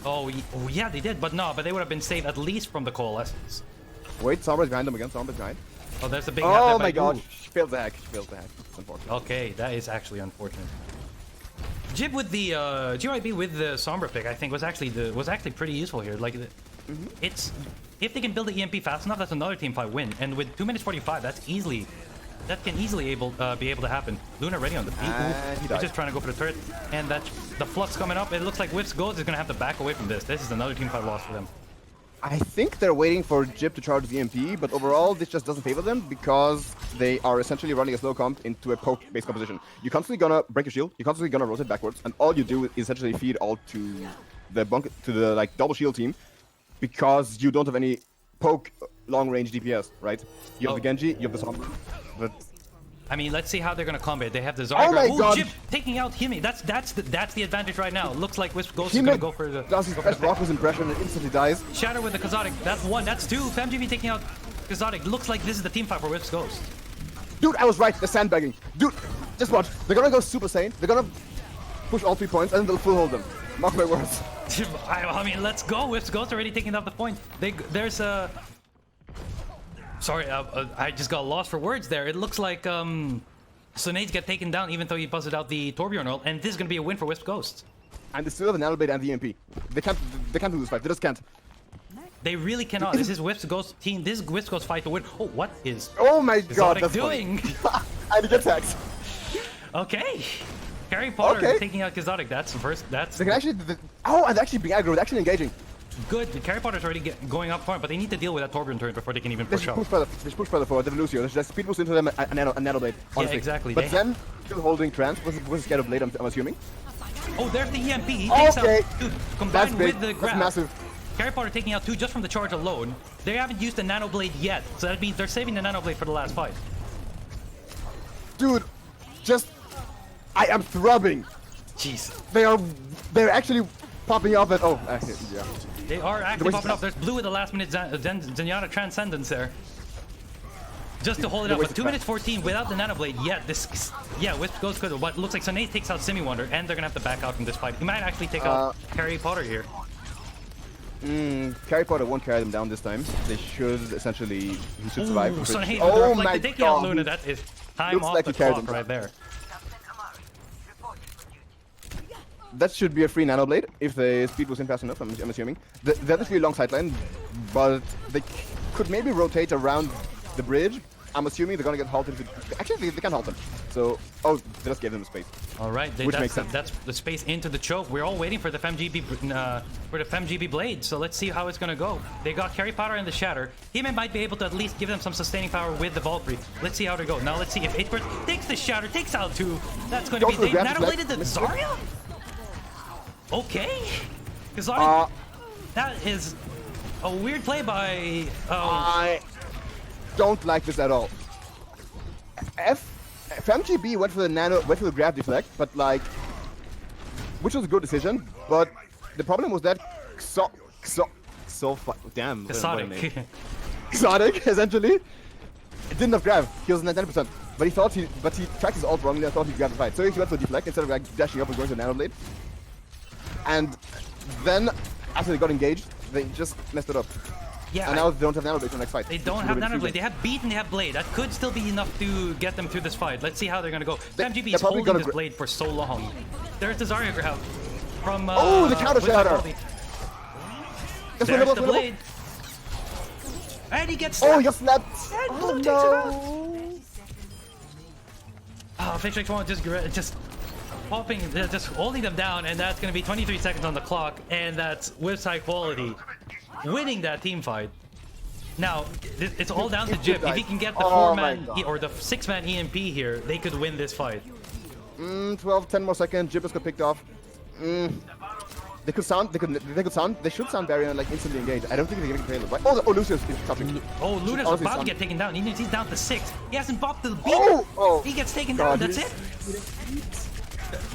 Oh yeah, they did, but they would have been saved at least from the Coalescence. Wait, Sombra's behind them again. Sombra's behind. Oh, there's a big. Oh my god, she failed the hack. She failed the hack. It's unfortunate. Okay, that is actually unfortunate. Jib with the GYB with the Sombra pick, I think was actually pretty useful here. Like, it's if they can build the EMP fast enough, that's another team fight win. And with 2 minutes 45, that can easily be able to happen. Luna ready on the beat. He's just trying to go for the turret, and that's the Flux coming up. It looks like Wisps Ghost is gonna have to back away from this. This is another team fight loss for them. I think they're waiting for Jib to charge the EMP, but overall this just doesn't favor them because they are essentially running a slow comp into a poke-based composition. You're constantly gonna break your shield, you're constantly gonna rotate backwards, and all you do is essentially feed all to the like double shield team because you don't have any poke long-range DPS, right? You have the Genji, you have the Sombra. But I mean, let's see how they're gonna combat. They have the Zarya. Oh my god! Jib taking out Himi. That's the advantage right now. Looks like Wisp Ghost is gonna go for the. Does his best Rocko's impression and instantly dies. Shatter with the Kazotic. That's 1. That's 2. FamGB taking out Kazotic. Looks like this is the team fight for Wisp Ghost. Dude, I was right. They're sandbagging. Dude, just watch. They're gonna go Super Saiyan. They're gonna push all 3 points and then they'll full hold them. Mark my words. I mean, let's go. Wisp Ghost already taking out the point. There's a. Sorry, I just got lost for words there. It looks like Sunades get taken down even though he buzzed out the Torbjorn ult, and this is gonna be a win for Wisp Ghost. And they still have the Nano Blade and the EMP. They can't do this fight. They just can't. They really cannot. This is Wisp Ghost team. This is Wisp Ghost fight to win. Oh, what is? Oh my god, that's doing? And he gets hacked. Okay. Harry Potter taking out Kazotic. That's the first. That's. They can actually. And they're actually being aggro. They're actually engaging. Good. Harry Potter's already going up front, but they need to deal with that Torbjorn turret before they can even push up. They should push further forward. They have Lucio. They should just speed boost into them and Nano Blade. Honestly. Yeah, exactly. But then, still holding trans was scared of Blade, I'm assuming. Oh, there's the EMP. He takes out 2 combined big. with the grab. That's massive. Harry Potter taking out 2 just from the charge alone. They haven't used the Nano Blade yet, so that means they're saving the Nano Blade for the last fight. Dude, I am throbbing. Jeez. They're actually popping off at. Oh, yeah. They are actually popping up. There's blue with the last minute Zenyatta Transcendence there. Just to hold it up. But 2 minutes 14 without the Nano Blade. Yeah, Wisp goes good. What looks like Sunade takes out Simi Wonder, and they're gonna have to back out from this fight. He might actually take out Harry Potter here. Harry Potter won't carry them down this time. They should essentially. He should survive. Sunade, oh my taking out god. Luna. That is time off the clock right there. That should be a free Nano Blade if the speed was in fast enough, I'm assuming. That is really long sideline, but they could maybe rotate around the bridge. I'm assuming they're gonna get halted. Actually, they can halt them. So, they just gave them the space. All right, which makes sense. That's the space into the choke. We're all waiting for the FemGB blade. So let's see how it's gonna go. They got Harry Potter and the Shatter. He might be able to at least give them some sustaining power with the Valkyrie. Let's see how they go. Now let's see if Hitbird takes the Shatter, takes out 2. That's going to be Nano Bladed the Zarya. Okay, because that is a weird play by. I don't like this at all. FMGB went for the grab deflect, but which was a good decision. But the problem was that damn. Exotic essentially didn't have grab. He was 90%, but he tracked his ult wrong and I thought he grabbed the fight. So he went for deflect instead of dashing up and going to Nano Blade. And then, after they got engaged, they just messed it up. Yeah. And now they don't have Nano Blade for the next fight. They don't have Nano Blade. They have Beat and they have Blade. That could still be enough to get them through this fight. Let's see how they're gonna go. FMGB is holding this Blade for so long. There's the Zarya grab from. The counter shatter. That's There's winnable, the winnable. blade. And he gets Oh, slapped. he got slapped. And Oh, Blue takes it out. no. Oh, Fish X1 just popping, just holding them down, and that's going to be 23 seconds on the clock, and that's Wisps high quality winning that team fight. Now, it's all down to Jib. If he can get the Oh my 4-man God. or the 6-man EMP here, they could win this fight. 12, 10 more seconds. Jib just got picked off. They should sound Barrier like instantly engaged. I don't think they're gonna get payload. Right? Oh, Lucius is touching. Oh, Luna's Honestly, about to son. get taken down. He's down to 6. He hasn't bopped the beat. Oh! He gets taken God, down. That's it. he's-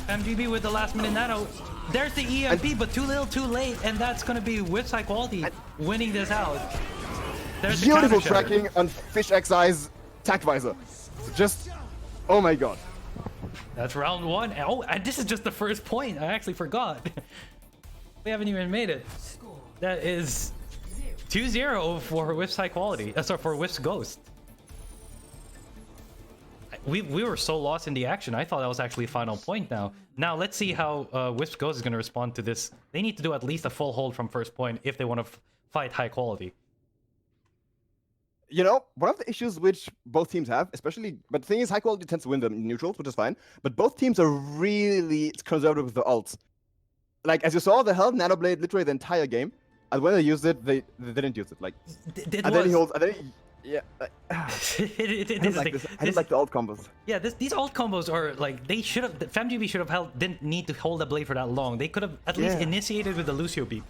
MGB with the last minute nano. There's the EMP, but too little, too late, and that's gonna be Wisps high quality winning this out. There's the Beautiful counter shatter. tracking on Fish Xi's tact visor. Just, oh my god. That's round 1. Oh, and this is just the first point. I actually forgot. We haven't even made it. That is 2-0 for Wisps high quality. Sorry, for Wisps Ghost. We were so lost in the action. I thought that was actually a final point now. Now let's see how Wisps Ghost is going to respond to this. They need to do at least a full hold from first point if they want to fight high quality. You know, one of the issues which both teams have, especially, but the thing is, high quality tends to win the neutrals, which is fine. But both teams are really conservative with the ults. Like, as you saw, they held Nano Blade literally the entire game, and when they used it, they didn't use it. Like, and then he holds, and then yeah. I don't like this. I don't like the ult combos. Yeah, these ult combos are like, they should have, FamGB should have held, didn't need to hold the blade for that long. They could have at least initiated with the Lucio beep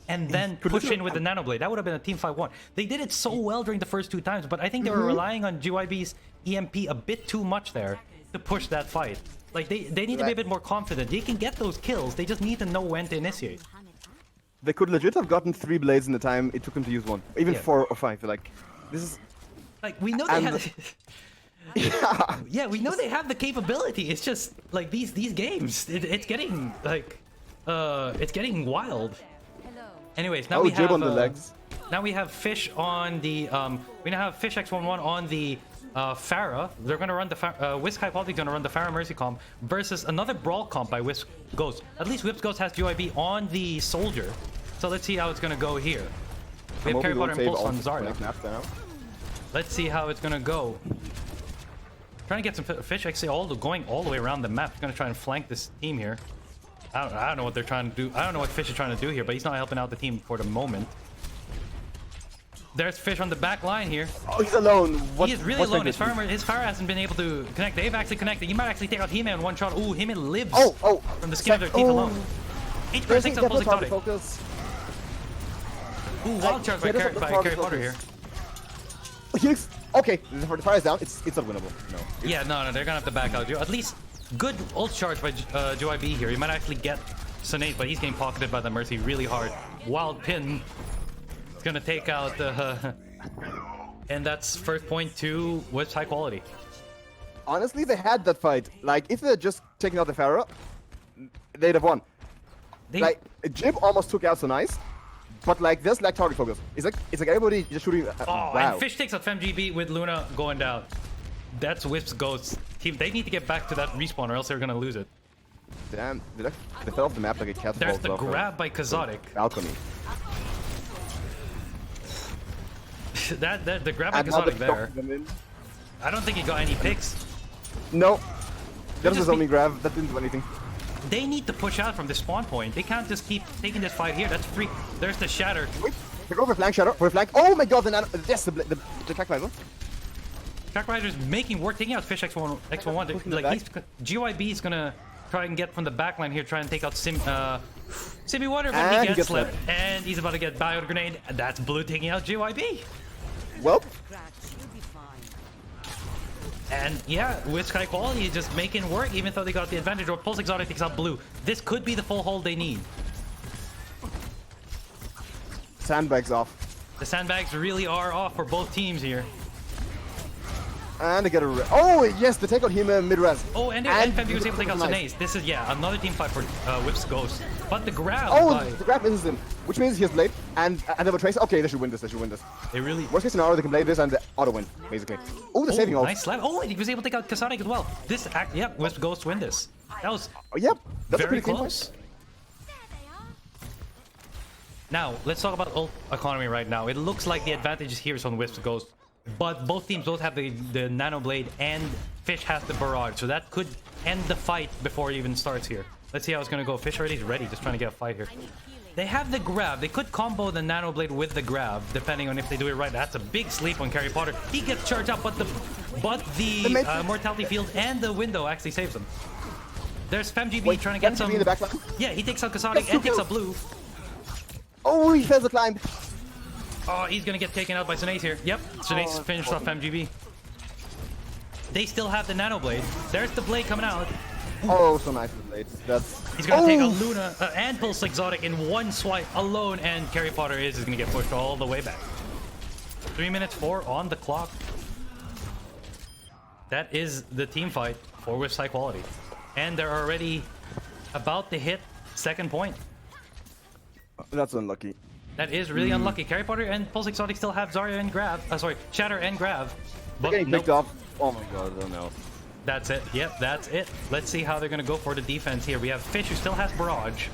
and then push in with the Nano Blade. That would have been a team fight 1. They did it so well during the first 2 times, but I think they were relying on GYB's EMP a bit too much there to push that fight. Like, they need to be a bit more confident. They can get those kills, they just need to know when to initiate. They could legit have gotten 3 blades in the time it took them to use 1. Even 4 or 5. Like, this is... Like, we know they And- have... Yeah, we know they have the capability. It's just, like, these games, it's getting, like, it's getting wild. Anyways, now Oh, we Jib have on the legs. now we have Fish on the we now have Fish X11 on the Pharah. They're gonna run the Wisp high quality gonna run the Pharah Mercy comp versus another brawl comp by Wisp Ghost. At least Wisp Ghost has GYB on the soldier. So let's see how it's gonna go here. We have Carry Potter and Pulse on Zarya. Let's see how it's gonna go. Trying to get some Fish X going all the way around the map. Gonna try and flank this team here. I don't know what they're trying to do. I don't know what Fish is trying to do here, but he's not helping out the team for the moment. There's Fish on the back line here. Oh, he's alone. He is really alone. His Pharah hasn't been able to connect. They've actually connected. He might actually take out He-Man in one shot. Ooh, He-Man lives from the skin of their teeth alone. 8% of full exotic. Ooh, wild charge by Carry Potter here. Okay, the fire is down. It's not winnable. No. Yeah, no, they're gonna have to back out. At least good ult charge by GYB here. He might actually get Sonate, but he's getting pocketed by the Mercy really hard. Wild pin. It's gonna take out the... and that's first point to Wisps high quality. Honestly, they had that fight. Like, if they'd just taken out the Pharah, they'd have won. Like, Jib almost took out so nice, but like, there's like target focus. It's like everybody just shooting. Oh, wow. and Fish takes out FemGB with Luna going down. That's Wisps Ghosts. Team, they need to get back to that respawn or else they're gonna lose it. Damn, they fell off the map like a cat. There's the grab by Kazotic. Balcony. the grab by Kazotic there. I don't think he got any picks. No. That was his only grab. That didn't do anything. They need to push out from the spawn point. They can't just keep taking this fight here. That's free. There's the shatter. Wait, they go for flank shadow. For flank. Oh my god, yes, the track riser. Track Rider's making work, taking out Fish X11. Like, GYB is gonna try and get from the backline here, try and take out Simmy Water, but he gets slipped. And he's about to get Bio Grenade. And that's Blue taking out GYB. Well. And yeah, Wisps high quality is just making work, even though they got the advantage. Or Pulse Exotic takes out blue. This could be the full hold they need. Sandbags off. The sandbags really are off for both teams here. And they get a... Oh, yes, they take out him mid-res. Oh, and FMV was able to take out Sanace. This is, yeah, another team fight for Wisps Ghost. But the grab the grab misses him, which means he has Blade, and they have a Tracer. Okay, they should win this, They really... Worst case scenario, they can Blade this and auto-win, basically. Oh, the saving ult. Nice slap. Oh, and he was able to take out Kasonic as well. This act, yeah, Wisps Ghost win this. That was yep, that's very a pretty close. Now, let's talk about ult economy right now. It looks like the advantage here is on Wisps Ghost, but both teams both have the Nano Blade and Fish has the Barrage, so that could end the fight before it even starts here. Let's see how it's gonna go. Fish already is ready, just trying to get a fight here. They have the grab. They could combo the Nano Blade with the grab, depending on if they do it right. That's a big sleep on Harry Potter. He gets charged up, but the Mortality Field and the window actually saves him. There's FemGB trying to get some... in the backline? Yeah, he takes out Kasadic and takes out Blue. Oh, he fails the climb. Oh, he's gonna get taken out by Sunace here. Yep, Sunace finished off FemGB. They still have the Nano Blade. There's the blade coming out. Oh, so nice with blades. He's gonna take out Luna and Pulse Exotic in one swipe alone, and Harry Potter is gonna get pushed all the way back. 3 minutes 4 on the clock. That is the team fight for Wisps High Quality. And they're already about to hit second point. That's unlucky. That is really unlucky. Harry Potter and Pulse Exotic still have Zarya and Grav. Sorry, Shatter and Grav. They're getting picked off. Oh my god, I don't know. That's it. Yep, that's it. Let's see how they're going to go for the defense here. We have Fish, who still has Barrage.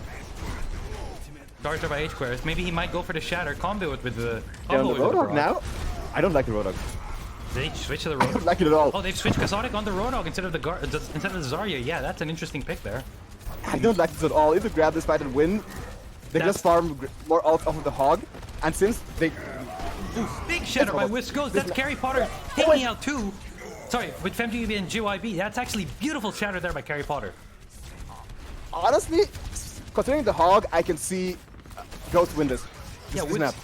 Darter by H-Squares. Maybe he might go for the Shatter. Combo it with the... They're on the Roadhog now? I don't like the Roadhog. Did they switch to the I don't Roadhog? like it at all. Oh, they've switched Kasadic on the Roadhog instead of the Zarya. Yeah, that's an interesting pick there. I don't like this at all. If they grab this fight and win, they just farm more ult off of the Hog. And since they... Big Shatter by Wisps Ghost. That's Harry Potter taking out two. Sorry, with FemGB and GYB. That's actually beautiful Shatter there by Harry Potter. Honestly, considering the Hog, I can see Ghost win this. Yeah, this map.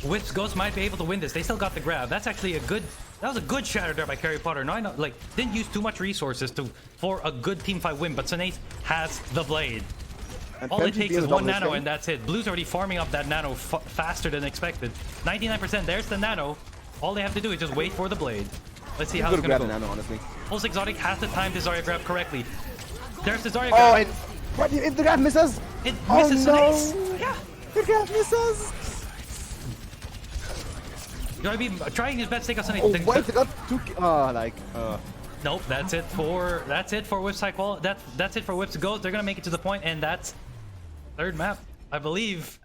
Wisps Ghost might be able to win this. They still got the grab. That's actually a good... That was a good Shatter there by Harry Potter. No, like, didn't use too much resources for a good teamfight win, but Sunace has the blade. And All it FemGB takes is one nano thing. and that's it. Blue's already farming up that nano faster than expected. 99%, there's the nano. All they have to do is just wait for the blade. Let's see how it's gonna go. Nano, honestly. Pulse Exotic has to time the Zarya grab correctly. There's the Zarya Oh, grab. what if the grab misses? It misses no. Sunace. Yeah. The grab misses. GYB trying his best to take out Sunace. Oh, wait, they got two... Nope, that's it for Wisps High Quality. That's it for Wisps Ghost. They're gonna make it to the point, and that's third map, I believe,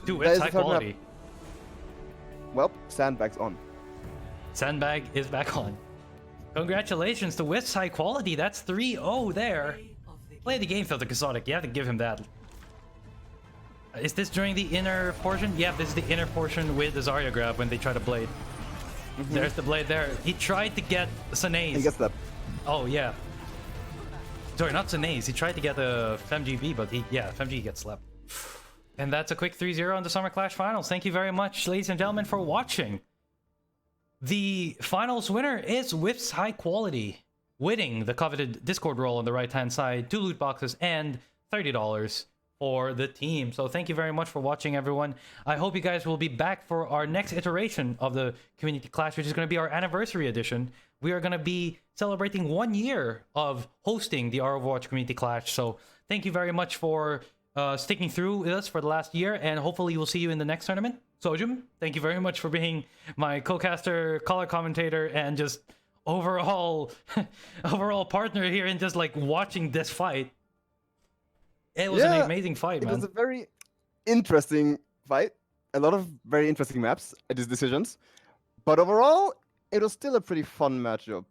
to Wisps High Quality. Well, Sandbag's on. Sandbag is back on. Congratulations to Wisps High Quality. That's 3-0 there. Play the game, Filter Kasadic. You have to give him that. Is this during the inner portion? Yeah, this is the inner portion with the Zarya grab when they try to blade. There's the blade there. He tried to get Sunace. He gets that. Oh, yeah. Sorry, not Sunace. He tried to get the FemGB, but FemGB gets slapped. And that's a quick 3-0 on the Summer Clash Finals. Thank you very much, ladies and gentlemen, for watching. The finals winner is Wisps High Quality, winning the coveted Discord role on the right-hand side, 2 loot boxes, and $30 for the team. So thank you very much for watching, everyone. I hope you guys will be back for our next iteration of the Community Clash, which is going to be our anniversary edition. We are going to be celebrating 1 year of hosting the Overwatch Community Clash. So thank you very much for sticking through with us for the last year, and hopefully we'll see you in the next tournament. Sojum, thank you very much for being my co-caster, color commentator, and just overall partner here in just like watching this fight. It was an amazing fight, man. It was a very interesting fight. A lot of very interesting maps and his decisions. But overall, it was still a pretty fun matchup.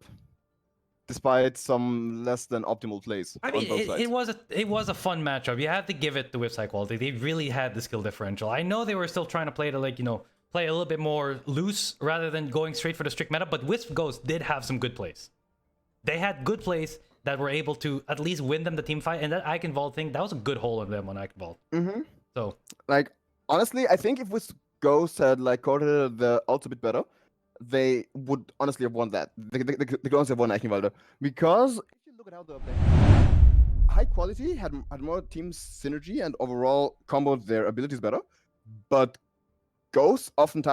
Despite some less than optimal plays I mean, on both sides. it was a fun matchup. You have to give it to Wisps High Quality. They really had the skill differential. I know they were still trying to play to play a little bit more loose rather than going straight for the strict meta, but Wisp Ghost did have some good plays. They had good plays that were able to at least win them the team fight, and that Eichenwalde thing, that was a good hole on them on Eichenwalde. So, like, honestly, I think if Wisp Ghost had like coded the ult a bit better, they would honestly have won that. They could honestly have won Eichenwalde. Because if you look at how the High Quality had more team synergy and overall comboed their abilities better, but Ghost often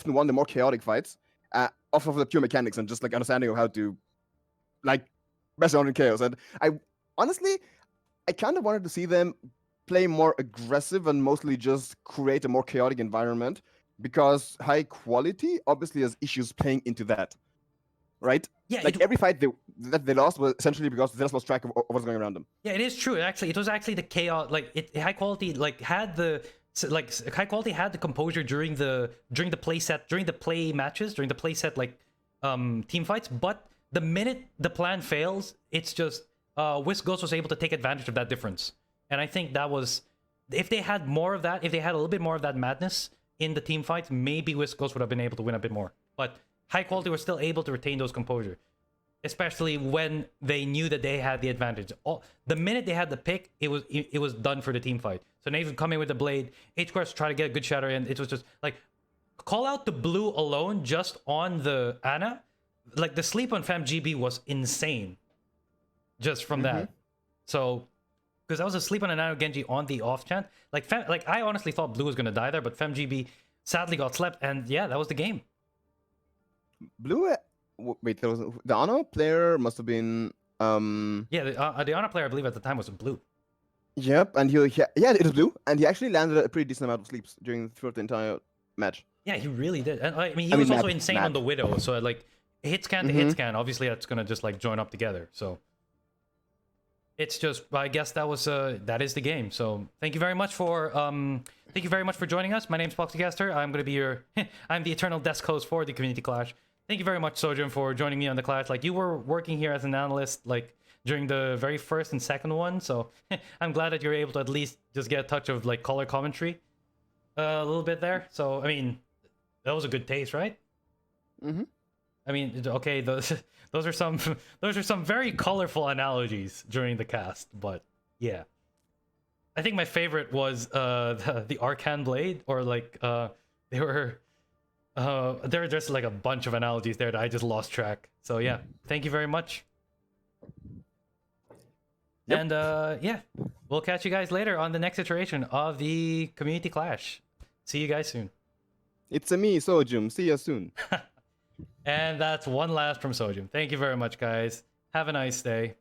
won the more chaotic fights off of the pure mechanics and just like understanding of how to like mess around in chaos. And I kind of wanted to see them play more aggressive and mostly just create a more chaotic environment, because High Quality obviously has issues playing into that, right? Yeah, like every fight that they lost was essentially because they just lost track of what's going around them. Yeah, it is true. It was actually the chaos. Like High Quality like had the like high quality had the composure during the play set, during the play matches, during the play set like team fights, but the minute the plan fails, it's just Wisp Ghost was able to take advantage of that difference. And I think that was, if they had more of that, if they had a little bit more of that madness in the team fights, maybe Wisp Ghost would have been able to win a bit more. But high quality was still able to retain those composure, especially when they knew that they had the advantage. The minute they had the pick, it was done for the team fight. So Nate would come in with the blade, H-Course try to get a good shatter in. It was just like, call out the blue alone just on the Ana. Like the sleep on FemGB was insane just from that. So, because I was asleep on an Ana Genji on the off chance. Like I honestly thought blue was going to die there, but FemGB sadly got slept, and yeah, that was the game. Blue. Wait, there was the Ana player must have been. Yeah, the Ana player I believe at the time was blue. Yep, and yeah, it was blue, and he actually landed a pretty decent amount of sleeps throughout the entire match. Yeah, he really did. And I mean, he was also insane on the Widow. So like, hit scan to hit scan, obviously that's gonna just like join up together. So it's just, I guess that was that is the game. So thank you very much for joining us. My name's Poxycaster. I'm gonna be your I'm the eternal desk host for the Community Clash. Thank you very much, Sojum, for joining me on the Clash. Like, you were working here as an analyst like during the very first and second one, so I'm glad that you're able to at least just get a touch of like color commentary a little bit there. So I mean, that was a good taste, right? I mean, okay, those are some very colorful analogies during the cast, but yeah, I think my favorite was the Arcan Blade, or like they were there were just like a bunch of analogies there that I just lost track. So yeah, thank you very much. Yep. And yeah, we'll catch you guys later on the next iteration of the Community Clash. See you guys soon. It's me, Sojum. See you soon. And that's one last from Sojum. Thank you very much, guys. Have a nice day.